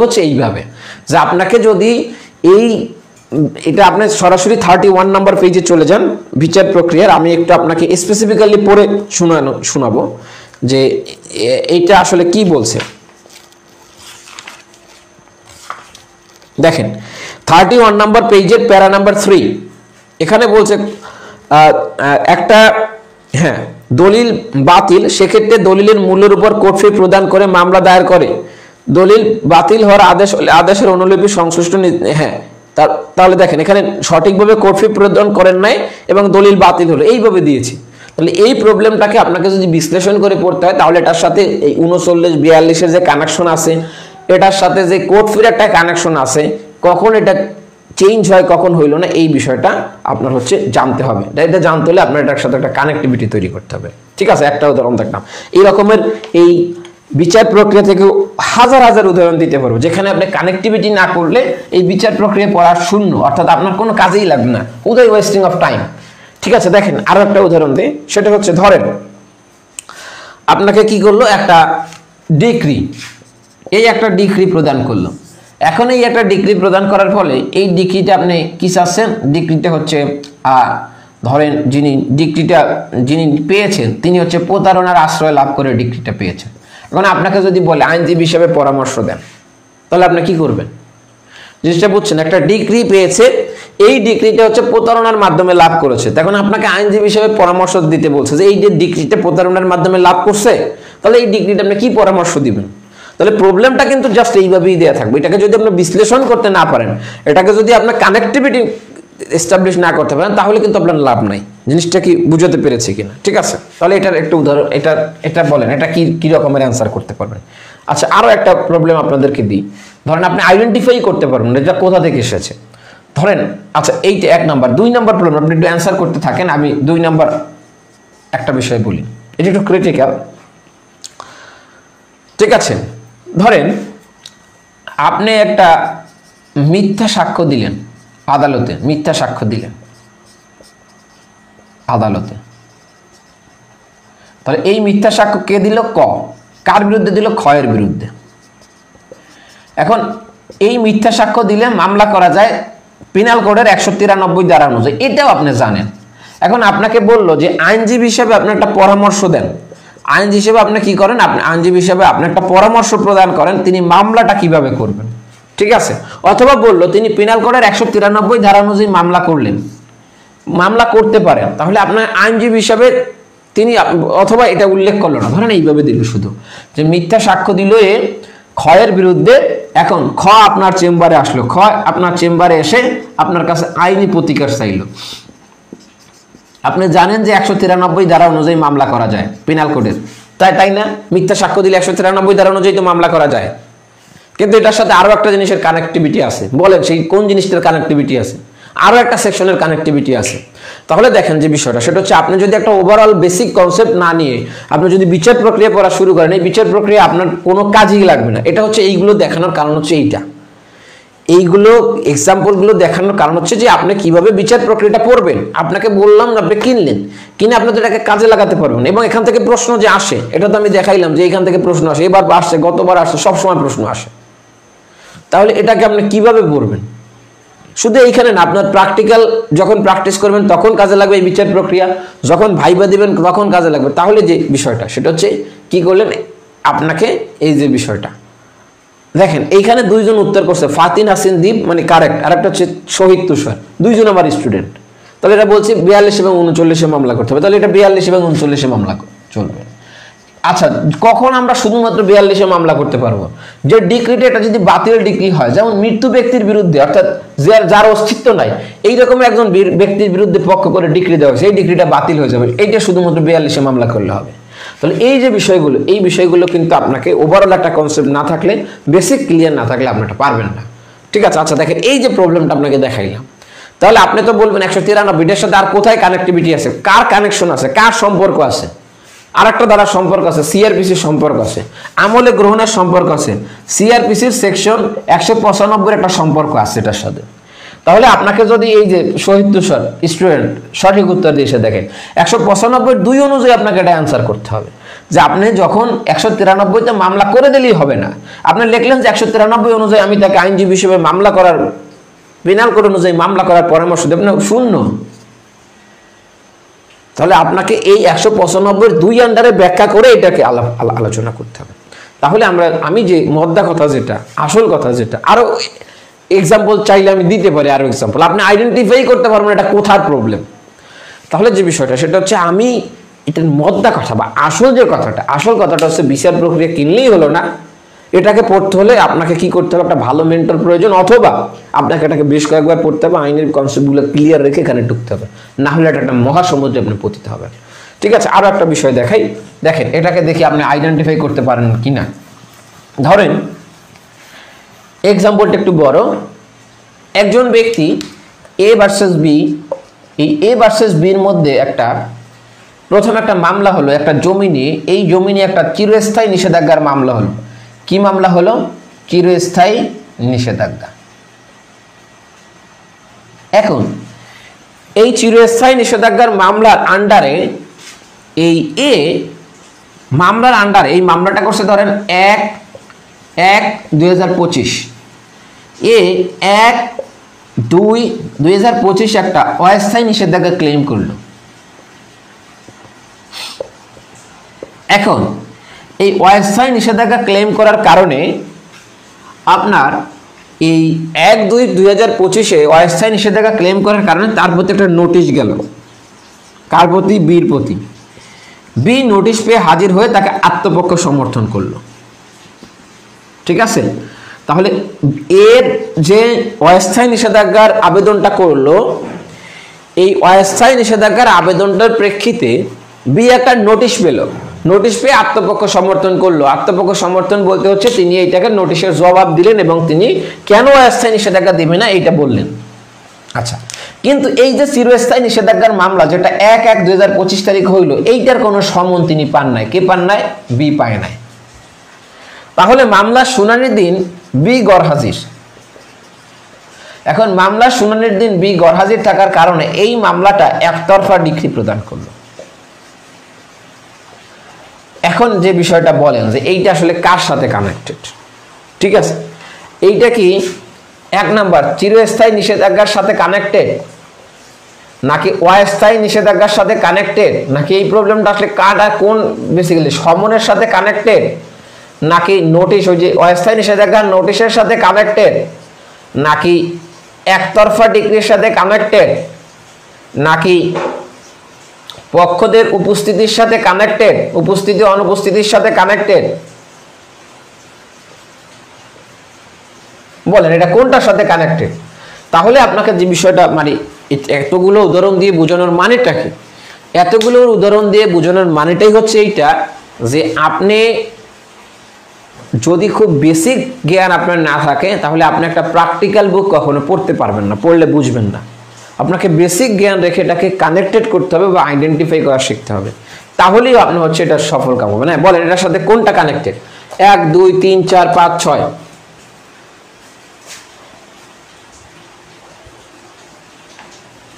হচ্ছে এইভাবে যে আপনাকে যদি এটা আপনি সরাসরি 31 নাম্বার পেজে চলে যান বিচার প্রক্রিয়ার, আমি একটু আপনাকে স্পেসিফিক্যালি পড়ে শোনাবো যে এইটা আসলে কি বলছে। দেখেন 31 নাম্বার পেজের প্যারা নাম্বার 3 এখানে বলছে একটা দলিল বাতিল, সেক্ষেত্রে দলিলের মূল্যের উপর কোর্ট ফি প্রদান করে মামলা দায়ের করে। দলিল বাতিল হওয়ার আদেশের অনুলিপি সংশ্লিষ্ট তাহলে দেখেন এখানে সঠিকভাবে কোর্ট ফি প্রদান করেন নাই এবং দলিল বাতিল হলো, এইভাবে দিয়েছি। তাহলে এই প্রবলেমটাকে আপনাকে যদি বিশ্লেষণ করে পড়তে হয় তাহলে এটার সাথে এই 39-42-এর যে কানেকশন আছে, এটার সাথে যে কোর্ট ফির একটা কানেকশন আছে, কখন এটা চেঞ্জ হয় কখন হইল না, এই বিষয়টা আপনার হচ্ছে জানতে হবে। এটা জানতে হলে আপনার এটার সাথে একটা কানেক্টিভিটি তৈরি করতে হবে, ঠিক আছে। একটা উদাহরণ দেখলাম, এই রকমের এই বিচার প্রক্রিয়া থেকে হাজার হাজার উদাহরণ দিতে পারবো যেখানে আপনি কানেক্টিভিটি না করলে এই বিচার প্রক্রিয়া পড়া শূন্য, অর্থাৎ আপনার কোনো কাজেই লাগবে না, উদয় ওয়েস্টিং অফ টাইম, ঠিক আছে। দেখেন আরো একটা উদাহরণ দিই, সেটা হচ্ছে ধরেন আপনাকে কি করলো, একটা ডিক্রি, এই একটা ডিক্রি প্রদান করলো। এখন এই একটা ডিক্রি প্রদান করার ফলে এই ডিক্রিটা আপনি কি চাচ্ছেন, ডিক্রিটা হচ্ছে ধরেন যিনি পেয়েছেন তিনি হচ্ছে প্রতারণার আশ্রয় লাভ করে ডিক্রিটা পেয়েছেন। এখন আপনাকে যদি বলে আইনজীবী হিসেবে পরামর্শ দেন, তাহলে আপনি কি করবেন? জিনিসটা বুঝছেন, একটা ডিক্রি পেয়েছে, এই ডিক্রিটা হচ্ছে প্রতারণার মাধ্যমে লাভ করেছে, তখন আপনাকে আইনজীবী হিসেবে পরামর্শ দিতে বলছে যে এই যে ডিক্রিটা প্রতারণার মাধ্যমে লাভ করছে, তাহলে এই ডিক্রিটা আপনি কি পরামর্শ দিবেন? তাহলে প্রবলেমটা কিন্তু জাস্ট এইভাবেই দেওয়া থাকবে। এটাকে যদি আপনি বিশ্লেষণ করতে না পারেন, এটাকে যদি আপনার কানেক্টিভিটি এস্টাবলিশ না করতে পারেন, তাহলে কিন্তু আপনার লাভ নাই। জিনিসটা কি বুঝতে পেরেছি কিনা? ঠিক আছে, তাহলে এটার একটা উদাহরণ, এটা বলেন, এটা কি রকমের অ্যান্সার করতে পারবেন? আচ্ছা, আরো একটা প্রবলেম আপনাদেরকে দিই। ধরেন আপনি আইডেন্টিফাই করতে পারবেন এটা কোথা থেকে এসেছে। ধরেন আচ্ছা, এইটা 1 নাম্বার। 2 নাম্বার প্রবলেম আপনি একটু অ্যান্সার করতে থাকেন, আমি 2 নাম্বার একটা বিষয় বলি, এটা একটু ক্রিটিক্যাল, ঠিক আছে। ধরেন আপনি একটা মিথ্যা সাক্ষ্য দিলেন আদালতে, মিথ্যা সাক্ষ্য দিলেন আদালতে, তাহলে এই মিথ্যা সাক্ষ্য কে দিল? কার বিরুদ্ধে দিল? ক্ষয়ের বিরুদ্ধে। এখন এই মিথ্যা সাক্ষ্য দিলে মামলা করা যায় পিনাল কোডের 193 ধারা অনুযায়ী, এটাও আপনি জানেন। এখন আপনাকে বললো যে আইনজীবী হিসেবে আপনি একটা পরামর্শ দেন, আইনজীবী হিসেবে আপনি কি করেন, আপনি আইনজীবী হিসেবে আপনি একটা পরামর্শ প্রদান করেন তিনি মামলাটা কিভাবে করবেন, ঠিক আছে। অথবা বললো তিনি পিনাল কোডের 193 ধারা অনুযায়ী মামলা করলেন, মামলা করতে পারেন, তাহলে আপনার আইনজীবী হিসাবে তিনি, অথবা এটা উল্লেখ করলো না, ধরেন এইভাবে দিল শুধু যে মিথ্যা সাক্ষ্য দিল এ ক্ষয়ের বিরুদ্ধে। এখন আপনার চেম্বারে আসলো, আপনার চেম্বারে এসে আপনার কাছে আইনি প্রতিকার চাইলো। আপনি জানেন যে 193 ধারা অনুযায়ী মামলা করা যায় পিনাল কোডের, তাই না? মিথ্যা সাক্ষ্য দিলে 193 ধারা অনুযায়ী তো মামলা করা যায়, কিন্তু এটার সাথে আরো একটা জিনিসের কানেক্টিভিটি আছে। বলেন সেই কোন জিনিসটার কানেক্টিভিটি আছে? আরো একটা সেকশনের কানেক্টিভিটি আছে। তাহলে দেখেন যে বিষয়টা, সেটা হচ্ছে আপনি যদি একটা ওভারঅল বেসিক কনসেপ্ট না নিয়ে আপনি যদি বিচার প্রক্রিয়া পড়া শুরু করেন, এই বিচার প্রক্রিয়া আপনার কোনো কাজেই লাগবে না। এটা হচ্ছে এইগুলো দেখানোর কারণ হচ্ছে এইগুলো এক্সাম্পলগুলো দেখানোর কারণ হচ্ছে যে আপনি কিভাবে বিচার প্রক্রিয়াটা পড়বেন। আপনাকে বললাম, আপনি কিনে আপনি তো এটাকে কাজে লাগাতে পারবেন, এবং এখান থেকে প্রশ্ন যে আসে এটা তো আমি দেখাইলাম যে এখান থেকে প্রশ্ন আসে, এবার আসছে, গতবার আসছে, সবসময় প্রশ্ন আসে। তাহলে এটাকে আপনি কিভাবে পড়বেন? শুধু এইখানে না, আপনার প্র্যাকটিক্যাল যখন প্র্যাকটিস করবেন তখন কাজে লাগবে এই বিচার প্রক্রিয়া, যখন ভাইবা দিবেন তখন কাজে লাগবে। তাহলে যে বিষয়টা সেটা হচ্ছে কি করলেন, আপনাকে এই যে বিষয়টা দেখেন, এইখানে 2 জন উত্তর করছে, ফাতিন হাসিন দীপ মানে কারেক্ট, আর একটা হচ্ছে শহীদ তুষার, 2 জন আমার স্টুডেন্ট। তাহলে এটা বলছি 42 এবং 39-এ মামলা করতে হবে, তাহলে এটা 42 এবং 39-এ মামলা চলবে। আচ্ছা, কখন আমরা শুধুমাত্র 42-এ মামলা করতে পারবো? যে ডিক্রিটা এটা যদি বাতিল ডিক্রি হয়, যেমন মৃত্যু ব্যক্তির বিরুদ্ধে, অর্থাৎ যার অস্তিত্ব নাই, এইরকম একজন ব্যক্তির বিরুদ্ধে পক্ষ করে ডিক্রি দেওয়া হয়েছে, এই ডিক্রিটা বাতিল হয়ে যাবে, এইটা শুধুমাত্র 42-এ মামলা করলে হবে। তাহলে এই যে বিষয়গুলো, এই বিষয়গুলো কিন্তু আপনাকে ওভারঅল একটা কনসেপ্ট না থাকলে, বেসিক ক্লিয়ার না থাকলে আপনি এটা পারবেন না, ঠিক আছে। আচ্ছা দেখেন, এই যে প্রবলেমটা আপনাকে দেখাইলাম, তাহলে আপনি তো বলবেন 193 এর সাথে আর কোথায় কানেক্টিভিটি আছে, কার কানেকশন আছে, কার সম্পর্ক আছে, আরেকটা দ্বারা সম্পর্ক আছে, সিআরপিসির সম্পর্ক আছে, আমলে গ্রহণের সম্পর্ক আছে, সিআরপিসির সেকশন 195 একটা সম্পর্ক আছে এটার সাথে। তাহলে আপনাকে যদি এই যে শহীদ তুষার স্টুডেন্ট সঠিক উত্তর দিয়েছে, দেখেন 195(2) অনুযায়ী আপনাকে এটা অ্যান্সার করতে হবে যে আপনি যখন 193তে মামলা করে দিলেই হবে না, আপনি লিখলেন যে 193 অনুযায়ী আমি তাকে আইনজীবী হিসেবে মামলা করার, পেনাল কোড অনুযায়ী মামলা করার পরামর্শ দেবেন না, শূন্য। তাহলে আপনাকে এই 195(2) আন্ডারে ব্যাখ্যা করে এটাকে আলোচনা করতে হবে। তাহলে আমি যে মদ্দা কথা যেটা, আসল কথা যেটা, আরো এক্সাম্পল চাইলে আমি দিতে পারি, আরো এক্সাম্পল আপনি আইডেন্টিফাই করতে পারবেন এটা কোথার প্রবলেম। তাহলে যে বিষয়টা সেটা হচ্ছে আমি এটার মদ্দা কথা বা আসল যে কথাটা, আসল কথাটা হচ্ছে বিচার প্রক্রিয়া কিনলেই হলো না, এটাকে পড়তে হলে আপনাকে কি করতে হবে, একটা ভালো মেন্টর প্রয়োজন, অথবা আপনাকে এটাকে বেশ কয়েকবার পড়তে হবে, আইনের কনসেপ্টগুলো ক্লিয়ার রেখে এখানে ঢুকতে হবে, না হলে এটা একটা মহাসমুদ্রে আপনি পতিত হবেন। ঠিক আছে, আরো একটা বিষয় দেখাই, দেখেন এটাকে দেখি আপনি আইডেন্টিফাই করতে পারেন কিনা। ধরেন এক্সাম্পলটা একটু বড়, একজন ব্যক্তি এ ভার্সেস বি, এই এ ভার্সেস বির মধ্যে প্রথম একটা মামলা হলো একটা জমি নিয়ে, এই জমি নিয়ে একটা চিরস্থায়ী নিষেধাজ্ঞার মামলা হলো। কি মামলা হলো? চিরস্থায়ী নিষেধাজ্ঞা। এখন এই চিরস্থায়ী নিষেধাজ্ঞার মামলার আন্ডারে এই এ মামলার আন্ডারে এই মামলাটা করছে ধরেন 1/1/2025, এ 1/2/2025 একটা অস্থায়ী নিষেধাজ্ঞা ক্লেম করলো। এখন এই অস্থায়ী নিষেধাজ্ঞা ক্লেম করার কারণে আপনার এই 1/2/2025 অস্থায়ী নিষেধাজ্ঞা ক্লেম করার কারণে তার প্রতি একটা নোটিশ গেল। কার প্রতি? বির প্রতি। বি নোটিশ পেয়ে হাজির হয়ে তাকে আত্মপক্ষ সমর্থন করলো। ঠিক আছে, তাহলে এর যে অস্থায়ী নিষেধাজ্ঞার আবেদনটা করলো, এই অস্থায়ী নিষেধাজ্ঞার আবেদনটার প্রেক্ষিতে বি একটা নোটিশ পেল, নোটিশ পেয়ে আত্মপক্ষ সমর্থন করলো। আত্মপক্ষ সমর্থন বলতে হচ্ছে তিনি এইটাকে নোটিশের জবাব দিলেন এবং তিনি কেন অস্থায়ী নিষেধাজ্ঞা দিবে না এইটা বললেন। আচ্ছা, কিন্তু এই যে চিরস্থায়ী নিষেধাজ্ঞার মামলা যেটা 1/1/2025 তারিখ হইল, এইটার কোনো সমন তিনি পান নাই। কে পান নাই? বি পায় নাই। তাহলে মামলার শুনানির দিন বি গরহাজির। এখন মামলার শুনানির দিন বি গরহাজির থাকার কারণে এই মামলাটা একতরফা ডিক্রি প্রদান করলো। এখন যে বিষয়টা বলেন যে এইটা আসলে কার সাথে কানেক্টেড? ঠিক আছে, এইটা কি 1 নাম্বার চিরস্থায়ী নিষেধাজ্ঞার সাথে কানেক্টেড, নাকি অস্থায়ী নিষেধাজ্ঞার সাথে কানেক্টেড, নাকি এই প্রবলেমটা আসলে কাটা কোন বেসিক্যালি সমনের সাথে কানেক্টেড, নাকি নোটিশ ওই যে অস্থায়ী নিষেধাজ্ঞার নোটিশের সাথে কানেক্টেড, নাকি একতরফা ডিক্রির সাথে কানেক্টেড, নাকি পক্ষদের উপস্থিতির সাথে কানেক্টেড, উপস্থিতি অনুপস্থিতির সাথে কানেক্টেড? বলেন এটা কোনটার সাথে কানেক্টেড? তাহলে আপনাকে যে বিষয়টা মানে এতগুলো উদাহরণ দিয়ে বোঝানোর মানেটা কি? এতগুলো উদাহরণ দিয়ে বোঝানোর মানেটাই হচ্ছে এইটা যে আপনি যদি খুব বেসিক জ্ঞান আপনার না থাকে তাহলে আপনি একটা প্র্যাকটিক্যাল বুক কখনো পড়তে পারবেন না, পড়লে বুঝবেন না। আপনাকে বেসিক জ্ঞান রেখে এটাকে কানেক্টেড করতে হবে বা আইডেন্টিফাই করা শিখতে হবে, তাহলেই আপনি হচ্ছে এটা সফল কাম হবে। না বলেন এটার সাথে কোনটা কানেক্টেড? 1 2 3 4 5 6।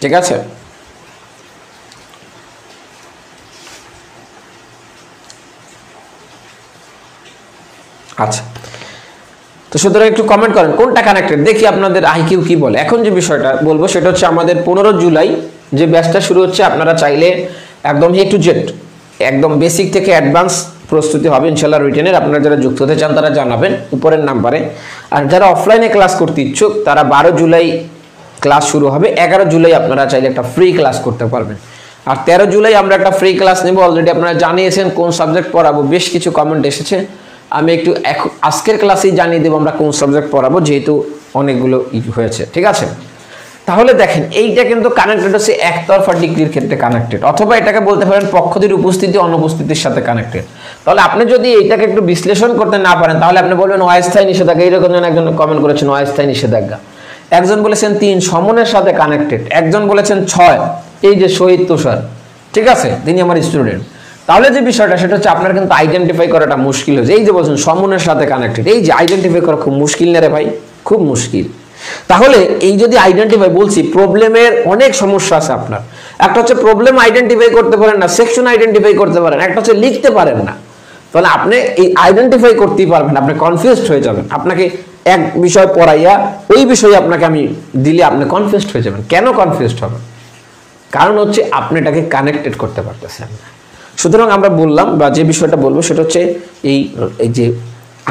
ঠিক আছে, আচ্ছা, তো সুতরাং একটু কমেন্ট করেন কোনটা কানেক্টেড, দেখি আপনাদের আইকিউ কি বলে। এখন যে বিষয়টা বলবো সেটা হচ্ছে আমাদের 15 জুলাই যে ব্যাচটা শুরু হচ্ছে, আপনারা চাইলে একদম A to Z একদম বেসিক থেকে অ্যাডভান্স প্রস্তুতি হবে ইনশাআল্লাহ রিটেনের। আপনারা যারা যুক্ত হতে চান তারা জানাবেন উপরের নাম্বারে। আর যারা অফলাইনে ক্লাস করতে ইচ্ছুক তারা 12 জুলাই ক্লাস শুরু হবে, 11 জুলাই আপনারা চাইলে একটা ফ্রি ক্লাস করতে পারবেন। আর 13 জুলাই আমরা একটা ফ্রি ক্লাস নেব। অলরেডি আপনারা জানিয়েছেন কোন সাবজেক্ট পড়াবো, বেশ কিছু কমেন্ট এসেছে। আমি একটু আজকের ক্লাসেই জানিয়ে দেবো আমরা কোন সাবজেক্ট পড়াবো, যেহেতু অনেকগুলো হয়েছে। ঠিক আছে, তাহলে দেখেন এইটা কিন্তু কানেক্টেড হচ্ছে একতরফা ডিগ্রির ক্ষেত্রে কানেক্টেড, অথবা এটাকে বলতে পারেন পক্ষদের উপস্থিতি অনুপস্থিতির সাথে কানেক্টেড। তাহলে আপনি যদি এইটাকে একটু বিশ্লেষণ করতে না পারেন তাহলে আপনি বলবেন অস্থায়ী নিষেধাজ্ঞা। এইরকম একজন কমেন্ট করেছেন অস্থায়ী নিষেধাজ্ঞা। একজন বলেছেন 3 সমনের সাথে কানেক্টেড, একজন বলেছেন 6, এই যে শহীদ তুষার, ঠিক আছে, তিনি আমার স্টুডেন্ট। তাহলে যে বিষয়টা সেটা হচ্ছে আপনার কিন্তু আইডেন্টিফাই করাটা মুশকিল হয়েছে। এই যে বলছেন সমনের সাথে কানেক্টেড, এই যে আইডেন্টিফাই করা খুব মুশকিল না রে ভাই, খুব মুশকিল। তাহলে এই যদি আইডেন্টিফাই, বলছি প্রবলেমের অনেক সমস্যা আছে আপনার। একটা হচ্ছে প্রবলেম আইডেন্টিফাই করতে পারেন না, সেকশন আইডেন্টিফাই করতে পারেন, একটা হচ্ছে লিখতে পারেন না। তাহলে আপনি এই আইডেন্টিফাই করতেই পারবেন, আপনি কনফিউজড হয়ে যাবেন। আপনাকে এক বিষয় পড়াইয়া ওই বিষয়ে আপনাকে আমি দিলে আপনি কনফিউজড হয়ে যাবেন। কেন কনফিউজড হবেন? কারণ হচ্ছে আপনি এটাকে কানেক্টেড করতে পারতেছেন না। সুতরাং আমরা বললাম, বা যে বিষয়টা বলবো সেটা হচ্ছে এই যে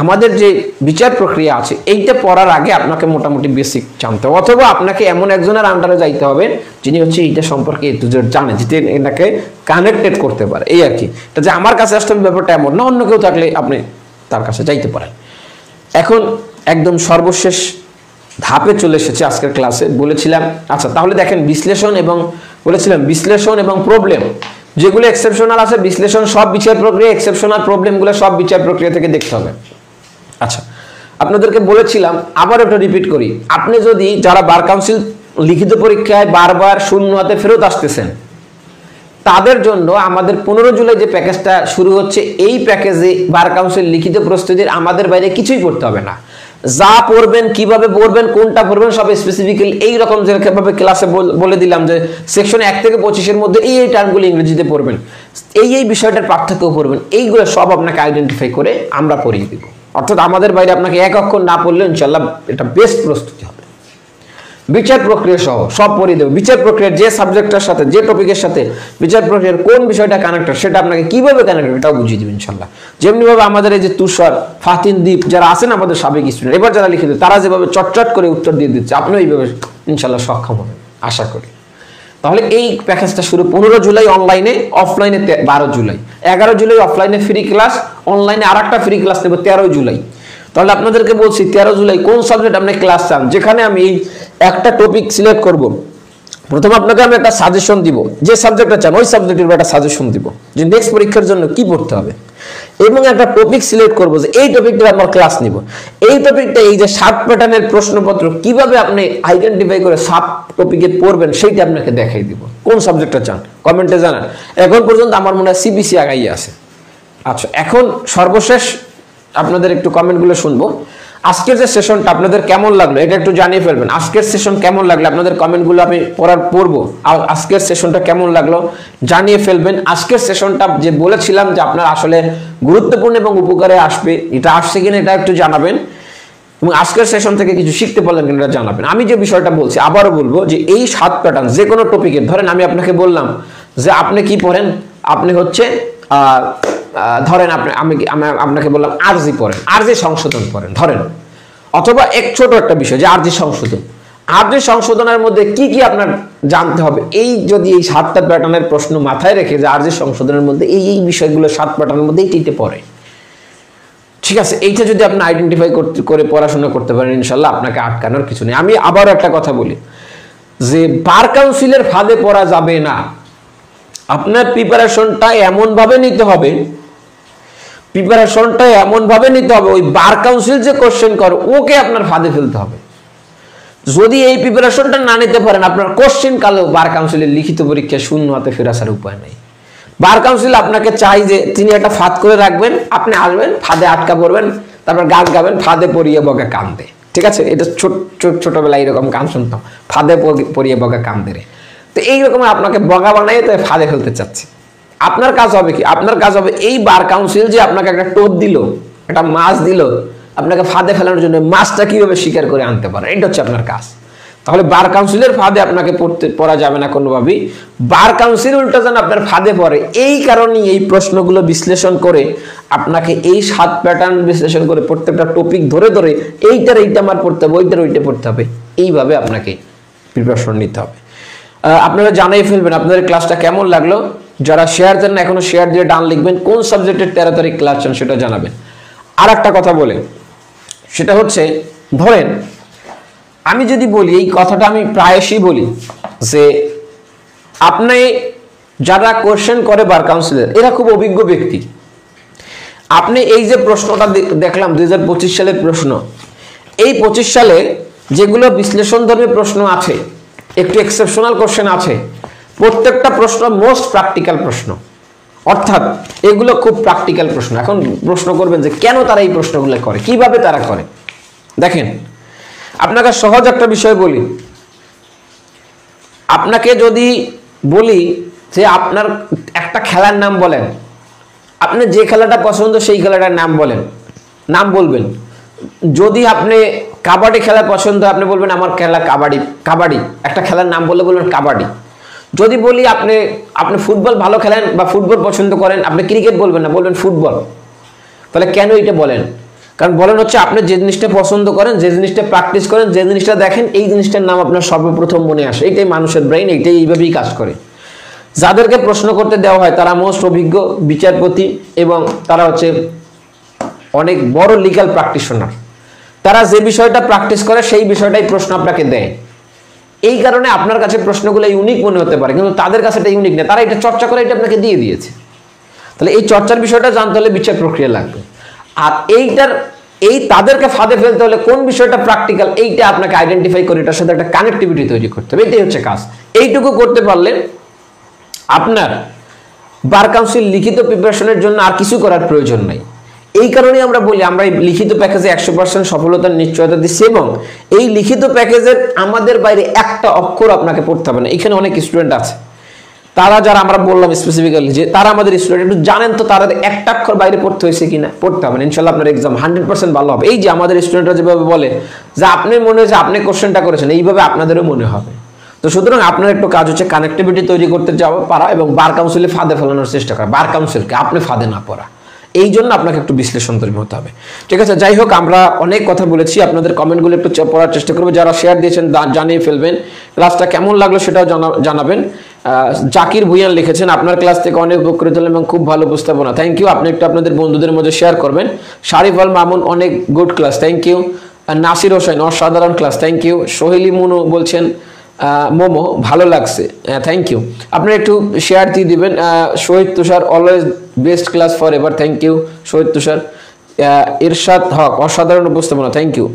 আমাদের যে বিচার প্রক্রিয়া আছে, এইটা পড়ার আগে আপনাকে মোটামুটি বেসিক জানতে হবে, অথবা আপনাকে এমন একজনের আন্ডারে যাইতে হবে যিনি হচ্ছে এইটা সম্পর্কে A to Z জানে, যেটা এটাকে কানেক্টেড করতে পারে। এই আর কি, এটা যে আমার কাছে আসলে ব্যাপারটা এমন না, অন্য কেউ থাকলে আপনি তার কাছে যাইতে পারেন। এখন একদম সর্বশেষ ধাপে চলে এসেছে আজকের ক্লাসে। বলেছিলাম, আচ্ছা তাহলে দেখেন বিশ্লেষণ এবং বলেছিলাম বিশ্লেষণ এবং প্রবলেম, যেগুলো এক্সেপশনাল আছে বিশ্লেষণ সব বিচার প্রক্রিয়া, এক্সেপশনাল প্রবলেমগুলো সব বিচার প্রক্রিয়া থেকে দেখতে হবে। আচ্ছা, আপনাদেরকে বলেছিলাম, আবার একটা রিপিট করি, আপনি যদি যারা বার কাউন্সিল লিখিত পরীক্ষায় বারবার শূন্য হাতে ফেরত আসতেছেন, তাদের জন্য আমাদের 15 জুলাই যে প্যাকেজটা শুরু হচ্ছে, এই প্যাকেজে বার কাউন্সিল লিখিত প্রস্তুতির আমাদের বাইরে কিছুই করতে হবে না। যা পড়বেন, কিভাবে পড়বেন, কোনটা পড়বেন, সব স্পেসিফিক্যালি এইরকম যেভাবে ক্লাসে বলে দিলাম যে সেকশন 1 থেকে 25-এর মধ্যে এই টার্মগুলো ইংরেজিতে পড়বেন, এই বিষয়টার পার্থক্য পড়বেন, এইগুলো সব আপনাকে আইডেন্টিফাই করে আমরা পড়িয়ে দিব। অর্থাৎ আমাদের বাইরে আপনাকে এক অক্ষর না পড়লে ইনশাল্লাহ এটা বেস্ট প্রস্তুতি হবে। বিচার প্রক্রিয়া সহ সব পড়িয়ে দেবো। বিচার প্রক্রিয়ার যে সাবজেক্টের সাথে, যে টপিকের সাথে বিচার প্রক্রিয়ার কোন বিষয়টা কানেক্টেড, সেটা আপনাকে কিভাবে কানেক্টেড এটাও বুঝিয়ে দেবেন ইনশাল্লাহ। যেমনিভাবে আমাদের এই যে তুষার, ফাতিন, দীপ যারা আছেন আমাদের সাবেক স্টুডেন্ট, এবার যারা লিখে দেবে, তারা যেভাবে চটচট করে উত্তর দিয়ে দিচ্ছে, আপনিও এইভাবে ইনশাল্লাহ সক্ষম হবেন আশা করি। তাহলে এই প্যাকেজটা শুরু 15 জুলাই অনলাইনে, অফলাইনে 12 জুলাই, 11 জুলাই অফলাইনে ফ্রি ক্লাস, অনলাইনে আর একটা ফ্রি ক্লাস নেব 13 জুলাই। তাহলে আপনাদেরকে বলছি 13 জুলাই কোন সাবজেক্ট আপনি ক্লাস চান, যেখানে আমি একটা টপিক সিলেক্ট করব, প্রথম আপনাকে আমি একটা সাজেশন দিব, যে সাবজেক্টটা চান ওই সাবজেক্টের একটা সাজেশন দিব যে নেক্সট পরীক্ষার জন্য কি পড়তে হবে, এবং একটা টপিক সিলেক্ট করব যে এই টপিকটা আমরা ক্লাস নিব। এই টপিকটা, এই যে 7 প্যাটার্নের প্রশ্নপত্র কিভাবে আপনি আইডেন্টিফাই করে 7 টপিকে পড়বেন সেইটা আপনাকে দেখাই দিব। কোন সাবজেক্টটা চান কমেন্টে জানান। এখন পর্যন্ত আমার মনে হয় সিবিসি আগাইয়ে আছে। আচ্ছা, এখন সর্বশেষ আপনাদের একটু কমেন্টগুলো শুনবো। আজকের যে সেশনটা আপনাদের কেমন লাগলো এটা একটু জানিয়ে ফেলবেন। আজকের সেশন কেমন লাগলো, আপনাদের কমেন্টগুলো আমি পড়বো। আর আজকের সেশনটা কেমন লাগলো জানিয়ে ফেলবেন। আজকের সেশনটা যে বলেছিলাম যে আপনার আসলে গুরুত্বপূর্ণ এবং উপকারে আসবে, এটা আসছে কিনা এটা একটু জানাবেন, এবং আজকের সেশন থেকে কিছু শিখতে পারলেন কিনা এটা জানাবেন। আমি যে বিষয়টা বলছি আবারও বলবো যে এই 7 প্যাটার্ন যে কোনো টপিকের, ধরেন আমি আপনাকে বললাম যে আপনি কি পড়েন, আপনি হচ্ছে ধরেন আমি আপনাকে বললাম আরজি পড়েন, আরজি সংশোধন পড়েন ধরেন, অথবা এক ছোট একটা বিষয় যে আরজি সংশোধন, আরজি সংশোধনের মধ্যে কি কি আপনার জানতে হবে, এই যদি এই 7টা প্যাটার্নের প্রশ্ন মাথায় রেখে যে আরজি সংশোধনের মধ্যে এই বিষয়গুলো 7 প্যাটার্নের মধ্যে এইটিতে পড়ে, ঠিক আছে, এইটা যদি আপনি আইডেন্টিফাই করে পড়াশোনা করতে পারেন ইনশাল্লাহ আপনাকে আটকানোর কিছু নেই। আমি আবারও একটা কথা বলি যে বার কাউন্সিলের ফাঁদে পড়া যাবে না। আপনার প্রিপারেশনটা এমন ভাবে নিতে হবে, ওই বার কাউন্সিল যে কোশ্চেন করে ওকে আপনার ফাঁদে ফেলতে হবে। যদি এই প্রিপারেশনটা না নিতে পারেন, আপনার কোশ্চেন কালেও বার কাউন্সিলের লিখিত পরীক্ষা শূন্য হাতে ফেরে আসার উপায় নেই। বার কাউন্সিল আপনাকে চাই যে তিনি একটা ফাঁদ করে রাখবেন, আপনি আসবেন, ফাঁদে আটকা পড়বেন, তারপর গান গাবেন, ফাঁদে পড়িয়ে বকে কান্দে, ঠিক আছে, এটা ছোটবেলায় এরকম গান শুনতাম, ফাঁদে পড়িয়ে বকে কান্দে রে। তো এইরকম আপনাকে বগা বানাই তো ফাঁদে ফেলতে চাচ্ছে। আপনার কাজ হবে কি, আপনার কাজ হবে এই বার কাউন্সিল যে আপনাকে একটা টোপ দিল, একটা মাছ দিল, আপনাকে ফাঁদে ফেলানোর জন্য মাছটা কিভাবে শিকার করে আনতে পারেন, এটা হচ্ছে আপনার কাজ। তাহলে বার কাউন্সিলের ফাঁদে আপনাকে পড়া যাবে না কোনোভাবেই। বার কাউন্সিল উল্টা যেন আপনার ফাঁদে পড়ে, এই কারণেই এই প্রশ্নগুলো বিশ্লেষণ করে আপনাকে এই 7 প্যাটার্ন বিশ্লেষণ করে প্রত্যেকটা টপিক ধরে ধরে এইটা আমার পড়তে হবে, ওইটা পড়তে হবে, এইভাবে আপনাকে প্রিপারেশন নিতে হবে। আপনারা জানাই ফেলবেন আপনাদের ক্লাসটা কেমন লাগলো। যারা শেয়ার দেন না এখনো শেয়ার দিয়ে ডান লিখবেন, কোন সাবজেক্টের 13 তারিখ ক্লাস চান সেটা জানাবেন। আর একটা কথা বলেন, সেটা হচ্ছে ধরেন আমি যদি বলি, এই কথাটা আমি প্রায়শই বলি যে আপনি যারা কোশ্চেন করে বার কাউন্সিলের এরা খুব অভিজ্ঞ ব্যক্তি। আপনি এই যে প্রশ্নটা দেখলাম 2025 সালের প্রশ্ন, এই 25 সালে যেগুলো বিশ্লেষণধর্মী প্রশ্ন আছে, একটু এক্সেপশনাল কোশ্চেন আছে, প্রত্যেকটা প্রশ্ন মোস্ট প্র্যাকটিক্যাল প্রশ্ন, অর্থাৎ এগুলো খুব প্র্যাকটিক্যাল প্রশ্ন। এখন প্রশ্ন করবেন যে কেন তারা এই প্রশ্নগুলো করে, কিভাবে তারা করে। দেখেন, আপনাকে সহজ একটা বিষয় বলি, আপনাকে যদি বলি যে আপনার একটা খেলার নাম বলেন, আপনি যে খেলাটা পছন্দ সেই খেলাটার নাম বলেন, নাম বলবেন। যদি আপনি কাবাডি খেলা পছন্দ, আপনি বলবেন আমার খেলা কাবাডি, কাবাডি একটা খেলার নাম বললে বলবেন কাবাডি। যদি বলি আপনি ফুটবল ভালো খেলেন বা ফুটবল পছন্দ করেন, আপনি ক্রিকেট বলবেন না, বলবেন ফুটবল। তাহলে কেন এটা বলেন? কারণ বলেন হচ্ছে আপনি যে জিনিসটা পছন্দ করেন, যে জিনিসটা প্র্যাকটিস করেন, যে জিনিসটা দেখেন, এই জিনিসটার নাম আপনার সর্বপ্রথম মনে আসে। এইটাই মানুষের ব্রেইন, এইটাই এইভাবেই কাজ করে। যাদেরকে প্রশ্ন করতে দেওয়া হয় তারা মোস্ট অভিজ্ঞ বিচারপতি এবং তারা হচ্ছে অনেক বড় লিগ্যাল প্র্যাকটিশনার। তারা যে বিষয়টা প্র্যাকটিস করে সেই বিষয়টাই প্রশ্ন আপনাকে দেয়। এই কারণে আপনার কাছে প্রশ্নগুলো ইউনিক মনে হতে পারে, কিন্তু তাদের কাছে এটা ইউনিক না, তারা এটা চর্চা করে এটা আপনাকে দিয়ে দিয়েছে। তাহলে এই চর্চার বিষয়টা জানতে হলে বিচার প্রক্রিয়া লাগবে। আর তাদেরকে ফাঁদে ফেলতে হলে কোন বিষয়টা প্র্যাকটিক্যাল এইটা আপনাকে আইডেন্টিফাই করে এটার সাথে একটা কানেক্টিভিটি তৈরি করতে হবে। এটাই হচ্ছে কাজ। এইটুকু করতে পারলে আপনার বার কাউন্সিল লিখিত প্রিপারেশনের জন্য আর কিছু করার প্রয়োজন নাই। এই কারণেই আমরা বলি আমরা এই লিখিত প্যাকেজে 100% সফলতার নিশ্চয়তা দিচ্ছি, এবং এই লিখিত প্যাকেজের আমাদের বাইরে একটা অক্ষর আপনাকে পড়তে হবে না। এখানে অনেক স্টুডেন্ট আছে, তারা যারা আমরা বললাম স্পেসিফিক্যালি যে তারা আমাদের স্টুডেন্ট, একটু জানেন তো তারা একটা অক্ষর বাইরে পড়তে হয়েছে কিনা, পড়তে হবে না। ইনশাল্লাহ আপনার এক্সাম 100% ভালো হবে। এই যে আমাদের স্টুডেন্টরা যেভাবে বলে যে আপনি মনে হয় যে আপনি কোশ্চেনটা করেছেন, এইভাবে আপনাদেরও মনে হবে। তো সুতরাং আপনার একটু কাজ হচ্ছে কানেক্টিভিটি তৈরি করতে যাওয়া পারা এবং বার কাউন্সিলে ফাঁদে ফেলানোর চেষ্টা করা, বার কাউন্সিলকে আপনি ফাঁদে না পড়া। এই জন্য আপনাকে একটু বিশ্লেষণ তৈরি হতে হবে। ঠিক আছে, যাই হোক, আমরা অনেক কথা বলেছি, আপনাদের কমেন্টগুলো একটু পড়ার চেষ্টা করবো। যারা শেয়ার দিয়েছেন জানিয়ে ফেলবেন, ক্লাসটা কেমন লাগলো সেটাও জানাবেন। জাকির ভুইয়ান লিখেছেন আপনার ক্লাস থেকে অনেক উপকৃত হলেন এবং খুব ভালো উপস্থাপনা, থ্যাংক ইউ। আপনি একটু আপনাদের বন্ধুদের মধ্যে শেয়ার করবেন। শারিফ আল মামুন অনেক good class, thank you. Nasir Hossain অসাধারণ class, thank you. Soheli Munu বলছেন মোমো ভালো লাগছে, থ্যাংক ইউ। আপনারা একটু শেয়ার দিয়ে দিবেন। Shahid Tushar always best class for ever, thank you Shahid Tushar. Irshad Haq অসাধারণ উপস্থাপনা, থ্যাংক ইউ।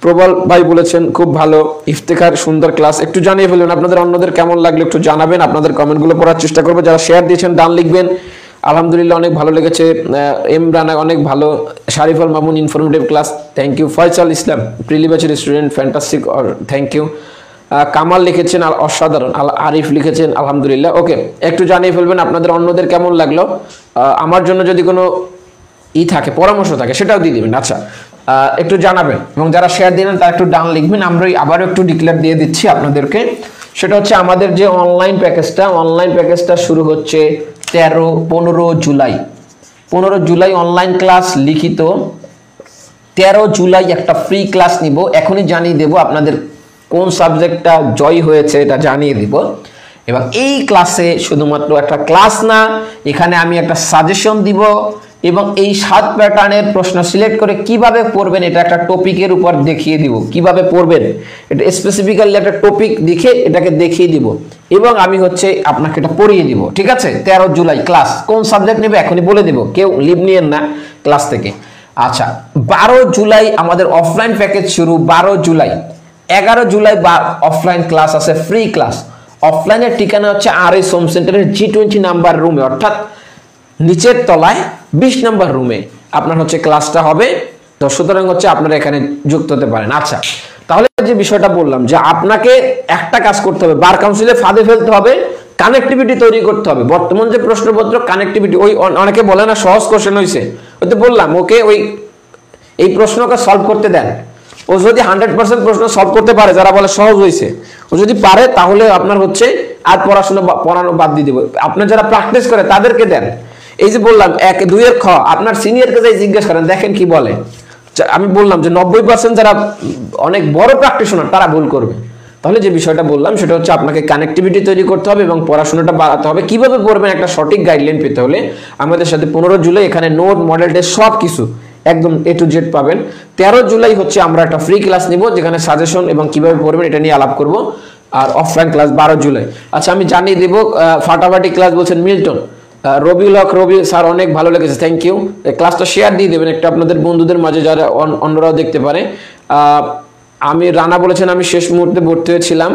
প্রবল ভাই বলেছেন খুব ভালো। ইফতেখার সুন্দর ক্লাস, একটু জানিয়ে ফেলবেন আপনাদের অন্যদের কেমন লাগলো একটু জানাবেন। আপনাদের কমেন্টগুলো পড়ার চেষ্টা করবো। যারা শেয়ার দিয়েছেন ডান লিখবেন, আলহামদুলিল্লাহ অনেক ভালো লেগেছে। এম রানা অনেক ভালো। Sharif Al Mamun informative class, thank you. Faisal Islam প্রিলি ব্যাচের student, fantastic, thank you. Kamal লিখেছেন অসাধারণ। আরিফ লিখেছেন আলহামদুলিল্লাহ। ওকে, একটু জানিয়ে ফেলবেন আপনাদের অন্যদের কেমন লাগলো। আমার জন্য যদি কোনো থাকে পরামর্শ থাকে সেটাও দিয়ে দিবেন। আচ্ছা, একটু জানাবেন এবং যারা শেয়ার দিলেন তারা একটু ডান লিখবেন। আমরা আবারও একটু ডিক্লেয়ার দিয়ে দিচ্ছি আপনাদেরকে, সেটা হচ্ছে আমাদের যে অনলাইন প্যাকেজটা শুরু হচ্ছে 15 জুলাই। 15 জুলাই অনলাইন ক্লাস লিখিত। 13 জুলাই একটা ফ্রি ক্লাস নিব, এখনই জানিয়ে দেব আপনাদের কোন সাবজেক্টটা জয় হয়েছে এটা জানিয়ে দিব। এবং এই ক্লাসে শুধুমাত্র একটা ক্লাস না, এখানে আমি একটা সাজেশন দিব এবং এই 7 প্যাটার্নের প্রশ্ন সিলেক্ট করে কিভাবে পড়বেন এটা একটা টপিকের উপর দেখিয়ে দিব। কিভাবে পড়বেন এটা স্পেসিফিক্যালি একটা টপিক দেখে এটাকে দেখিয়ে দিব এবং আমি হচ্ছে আপনাকে এটা পড়িয়ে দিব। ঠিক আছে, 13 জুলাই ক্লাস। কোন সাবজেক্ট নেবে এখনই বলে দেব, কেউ লিভ নিয়েন না ক্লাস থেকে। আচ্ছা, 12 জুলাই আমাদের অফলাইন প্যাকেজ শুরু। 12 জুলাই 11 জুলাই অফলাইন ক্লাস আছে, ফ্রি ক্লাস। অফলাইনের ঠিকানা হচ্ছে RS হোম সেন্টারের G20 নাম্বার রুমে, অর্থাৎ নিচের তলায় 20 নাম্বার রুমে আপনার হচ্ছে ক্লাসটা হবে। তো সুতরাং হচ্ছে আপনারা এখানে যুক্ত হতে পারেন। আচ্ছা, তাহলে যে বিষয়টা বললাম যে আপনাকে একটা কাজ করতে হবে, বার কাউন্সিলে ফাঁদে ফেলতে হবে, কানেক্টিভিটি তৈরি করতে হবে। বর্তমান যে প্রশ্নপত্র কানেক্টিভিটি, ওই অনেকে বলে না সহজ কোশ্চেন হয়েছে, ওই তো বললাম ওকে এই প্রশ্নকে সলভ করতে দেন। ও যদি 100% প্রশ্ন সলভ করতে পারে, যারা বলে সহজ হয়েছে, ও যদি পারে তাহলে আপনার হচ্ছে আর পড়ানো বাদ দিয়ে দেবো। আপনার যারা প্র্যাকটিস করে তাদেরকে দেন। এই যে বললাম 1, 2 এর খ আপনার সিনিয়রকে যাই জিজ্ঞেস করেন, দেখেন কি বলে। আমি বললাম যে 90% যারা অনেক বড় প্র্যাকটিশনার তারা ভুল করবে। তাহলে যে বিষয়টা বললাম সেটা হচ্ছে আপনাকে কানেক্টিভিটি তৈরি করতে হবে এবং পড়াশোনাটা বাড়াতে হবে। কিভাবে পড়বেন একটা সঠিক গাইডলাইন পেতে হলে আমাদের সাথে 15 জুলাই এখানে নোট, মডেল টেস্ট সব কিছু একদম A to Z পাবেন। 13 জুলাই হচ্ছে আমরা একটা ফ্রি ক্লাস নিব, যেখানে সাজেশন এবং কিভাবে পড়বেন এটা নিয়ে আলাপ করব। আর অফলাইন ক্লাস 12 জুলাই। আচ্ছা, আমি জানিয়ে দেব ফাটাফাটি ক্লাস বলছেন মিল্টন। রবিউল হক, রবি স্যার অনেক ভালো লেগেছে, থ্যাংক ইউ। ক্লাসটা শেয়ার দিয়ে দেবেন একটা আপনাদের বন্ধুদের মাঝে যারা অন্যরাও দেখতে পারে। আমি রানা বলেছেন আমি শেষ মুহূর্তে ভর্তি হয়েছিলাম,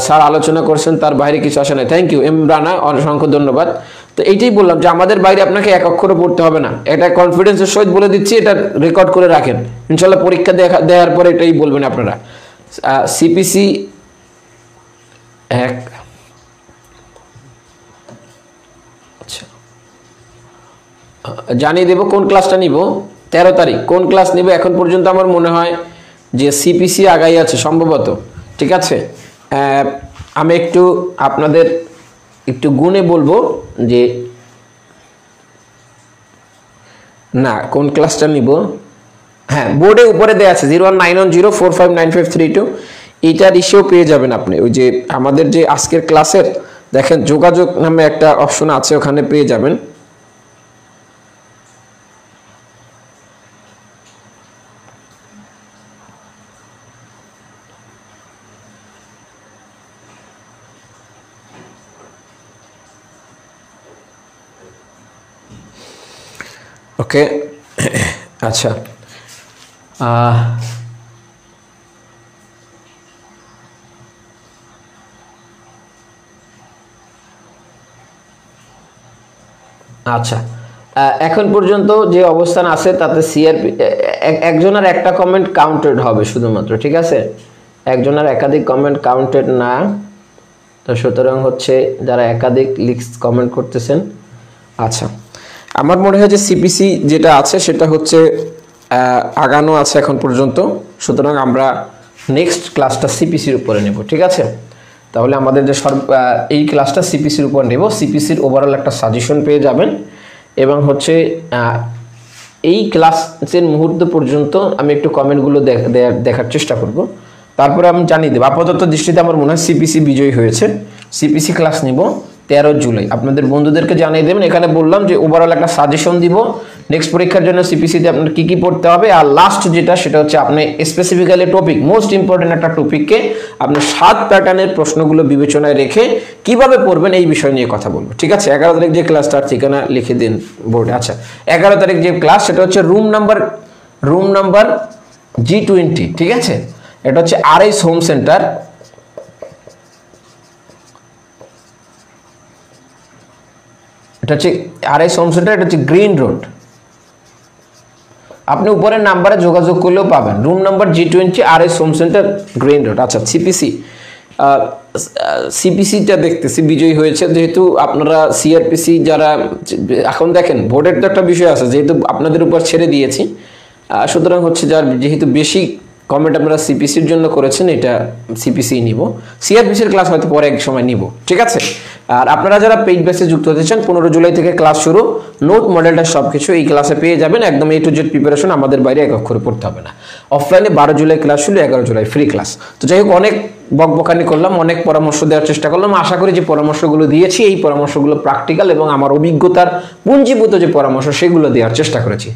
স্যার আলোচনা করছেন তার বাইরে কিছু আসে না। থ্যাংক ইউ এম রানা, অসংখ্য ধন্যবাদ। তো এইটাই বললাম যে আমাদের বাইরে আপনাকে এক অক্ষরও পড়তে হবে না, এটা কনফিডেন্সের সহিত বলে দিচ্ছি, এটা রেকর্ড করে রাখেন, ইনশাল্লাহ পরীক্ষা দেওয়ার পরে এটাই বলবেন আপনারা। সিপিসি এক, আচ্ছা জানিয়ে দেব কোন ক্লাসটা নিব, 13 তারিখ কোন ক্লাস নিব এখন পর্যন্ত আমার মনে হয় যে সিপিসি আগাই আছে সম্ভবত, ঠিক আছে। আমি একটু আপনাদের একটু গুণে বলবো যে না কোন ক্লাসটা নিব। হ্যাঁ বোর্ডে উপরে দেওয়া আছে 019104595532, এইটার ইস্যু পেয়ে যাবেন আপনি। ওই যে আমাদের যে আজকের ক্লাসের দেখেন যোগাযোগ নামে একটা অপশন আছে, ওখানে পেয়ে যাবেন। ওকে আচ্ছা আচ্ছা এখন পর্যন্ত যে অবস্থান আছে তাতে সিআরপি একজনের একটা কমেন্ট কাউন্টেড হবে শুধুমাত্র, ঠিক আছে, একজনের একাধিক কমেন্ট কাউন্টেড না। তো সুতরাং হচ্ছে যারা একাধিক লিখস কমেন্ট করতেছেন, আচ্ছা আমার মনে হয় যে সিপিসি যেটা আছে সেটা হচ্ছে আগানো আছে এখন পর্যন্ত, সুতরাং আমরা নেক্সট ক্লাসটা সিপিসির উপরে নেব, ঠিক আছে। তাহলে আমাদের যে এই ক্লাসটা সিপিসির উপর নেব, সিপিসির ওভারঅল একটা সাজেশন পেয়ে যাবেন এবং হচ্ছে এই ক্লাসের মুহূর্ত পর্যন্ত আমি একটু কমেন্টগুলো দেখার চেষ্টা করব, তারপরে আমি জানিয়ে দেবো। আপাতত দৃষ্টিতে আমার মনে হয় সিপিসি বিজয়ী হয়েছে। সিপিসি ক্লাস নিব 13 জুলাই, আপনাদের বন্ধুদেরকে জানিয়ে দেবেন। এখানে বললাম যে ওভারঅল একটা সাজেশন দিব নেক্সট পরীক্ষার জন্য সিপিসিতে আপনার কী কী পড়তে হবে, আর লাস্ট যেটা সেটা হচ্ছে আপনি স্পেসিফিক্যালি টপিক মোস্ট ইম্পর্টেন্ট একটা টপিককে আপনি 7 প্যাটার্নের প্রশ্নগুলো বিবেচনায় রেখে কিভাবে পড়বেন এই বিষয় নিয়ে কথা বলবো, ঠিক আছে। 11 তারিখ যে ক্লাসটার ঠিকানা লিখে দিন বোর্ডে। আচ্ছা 11 তারিখ যে ক্লাস সেটা হচ্ছে রুম নাম্বার G20, ঠিক আছে। এটা হচ্ছে আরএস হোম সেন্টার, এটা হচ্ছে আরএস হোম সেন্টার, এটা হচ্ছে গ্রিন রোড। আপনি উপরের নাম্বারে যোগাযোগ করলেও পাবেন, room number G20 RS home centre green road. আচ্ছা সিপিসিটা দেখতেছি বিজয়ী হয়েছে, যেহেতু আপনারা সিআরপিসি যারা এখন দেখেন ভোটের তো একটা বিষয় আছে, যেহেতু আপনাদের উপর ছেড়ে দিয়েছি, সুতরাং হচ্ছে যেহেতু বেশি কমেন্ট আপনারা সিপিসির জন্য করেছেন, এটা সিপিসি নিব। সিআরপিসির ক্লাস হয়তো পরে এক সময় নিব, ঠিক আছে। আর আপনারা যারা পেইড ব্যাচে যুক্ত হতে চান 15 জুলাই থেকে ক্লাস শুরু, নোট মডেলটা সব কিছু এই ক্লাসে পেয়ে যাবেন, একদম A to Z প্রিপারেশন, আমাদের বাইরে এক অক্ষরে পড়তে হবে না। অফলাইনে 12 জুলাই ক্লাস শুরু, 11 জুলাই ফ্রি ক্লাস। তো যাই হোক অনেক বকবকানি করলাম, অনেক পরামর্শ দেওয়ার চেষ্টা করলাম, আশা করি যে পরামর্শগুলো দিয়েছি এই পরামর্শগুলো প্র্যাকটিক্যাল এবং আমার অভিজ্ঞতার পুঞ্জীভূত যে পরামর্শ সেগুলো দেওয়ার চেষ্টা করেছি।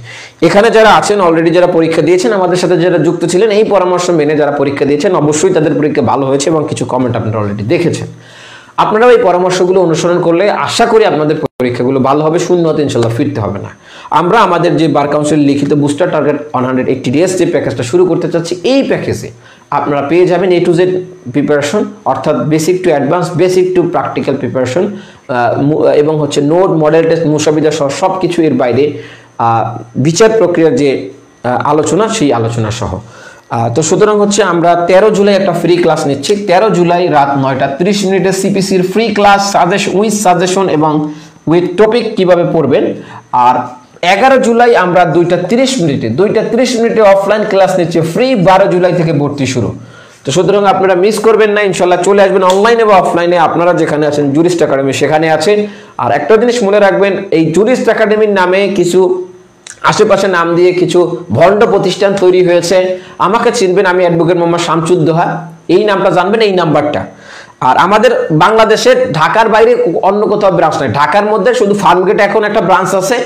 এখানে যারা আছেন অলরেডি যারা পরীক্ষা দিয়েছেন, আমাদের সাথে যারা যুক্ত ছিলেন, এই পরামর্শ মেনে যারা পরীক্ষা দিয়েছেন অবশ্যই তাদের পরীক্ষা ভালো হয়েছে এবং কিছু কমেন্ট আপনারা অলরেডি দেখেছেন। আপনারাও এই পরামর্শগুলো অনুসরণ করলে আশা করি আপনাদের পরীক্ষাগুলো ভালো হবে, শূন্যতে ইনশাল্লাহ ফিরতে হবে না। আমরা আমাদের যে বার কাউন্সিল লিখিত বুস্টার টার্গেট 180 ডেজ যে প্যাকেজটা শুরু করতে চাচ্ছি, এই প্যাকেজে আপনারা পেয়ে যাবেন A to Z প্রিপারেশন, অর্থাৎ basic to advance, basic to practical preparation এবং হচ্ছে নোট মডেল টেস্ট মুসাবিদা সহ সব কিছু, এর বাইরে বিচার প্রক্রিয়ার যে আলোচনা সেই আলোচনা সহ। তো সুতরাং হচ্ছে আমরা 13 জুলাই একটা ফ্রি ক্লাস নিচ্ছি, 13 জুলাই রাত 9টা 30 সিপিসির ফ্রি ক্লাস উইথ সাজেশন এবং উইথ টপিক কিভাবে পড়বেন। আর 11 জুলাই আমরা 2টা 30 মিনিটে অফলাইন ক্লাস নিচ্ছি ফ্রি, 12 জুলাই থেকে ভর্তি শুরু। তো সুতরাং আপনারা মিস করবেন না, ইনশাল্লাহ চলে আসবেন অনলাইনে বা অফলাইনে, আপনারা যেখানে আছেন জুরিস্ট একাডেমি সেখানে আছেন। আর একটা জিনিস মনে রাখবেন, এই জুরিস্ট একাডেমির নামে কিছু আশেপাশে নাম দিয়ে কিছু ভণ্ড প্রতিষ্ঠান তৈরি হয়েছে। আমাকে চিনবেন, আমি অ্যাডভোকেট মোহাম্মদ শামসুদ্দোহা, এই নামটা জানবেন, এই নাম্বারটা। আর আমাদের বাংলাদেশের ঢাকার বাইরে অন্য কোথাও ব্রাঞ্চ নাই, ঢাকার মধ্যে শুধু ফার্মগেটে এখন একটা ব্রাঞ্চ আছে,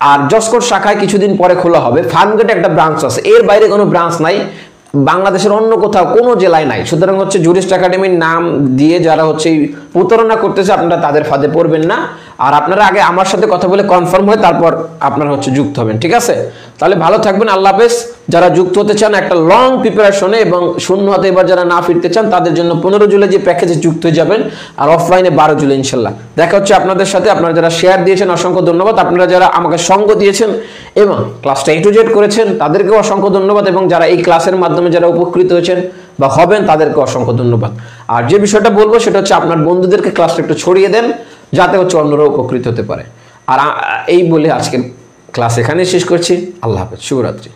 আর জসকোট শাখায় কিছুদিন পরে খোলা হবে, ফার্মগেটে একটা ব্রাঞ্চ আছে, এর বাইরে কোনো ব্রাঞ্চ নাই বাংলাদেশের অন্য কোথাও কোনো জেলায় নাই। সুতরাং হচ্ছে জুরিস্ট একাডেমির নাম দিয়ে যারা হচ্ছে প্রতারণা করতেছে আপনারা তাদের ফাঁদে পড়বেন না। আর আপনারা আগে আমার সাথে কথা বলে কনফার্ম হয়ে তারপর আপনারা হচ্ছে যুক্ত হবেন, ঠিক আছে? তাহলে ভালো থাকবেন, আল্লাহ হাফেজ। যারা যুক্ত হতে চান একটা লং প্রিপারেশনে এবং শূন্য হাতে এবার যারা না ফিরতে চান তাদের জন্য 15 জুলাই যে প্যাকেজে যুক্ত হয়ে যাবেন, আর অফলাইনে 12 জুলাই ইনশাল্লাহ দেখা হচ্ছে আপনাদের সাথে। আপনারা যারা শেয়ার দিয়েছেন অসংখ্য ধন্যবাদ, আপনারা যারা আমাকে সঙ্গ দিয়েছেন এবং ক্লাসটা A to Z করেছেন তাদেরকেও অসংখ্য ধন্যবাদ, এবং যারা এই ক্লাসের মাধ্যমে যারা উপকৃত হয়েছেন বা হবেন তাদেরকে অসংখ্য ধন্যবাদ। আর যে বিষয়টা বলবো সেটা হচ্ছে আপনার বন্ধুদেরকে ক্লাসটা একটু ছড়িয়ে দেন যাতে হচ্ছে অন্যরা উপকৃত হতে পারে। আর এই বলে আজকের ক্লাস এখানেই শেষ করছি। আল্লাহ হাফেজ, শুভরাত্রি।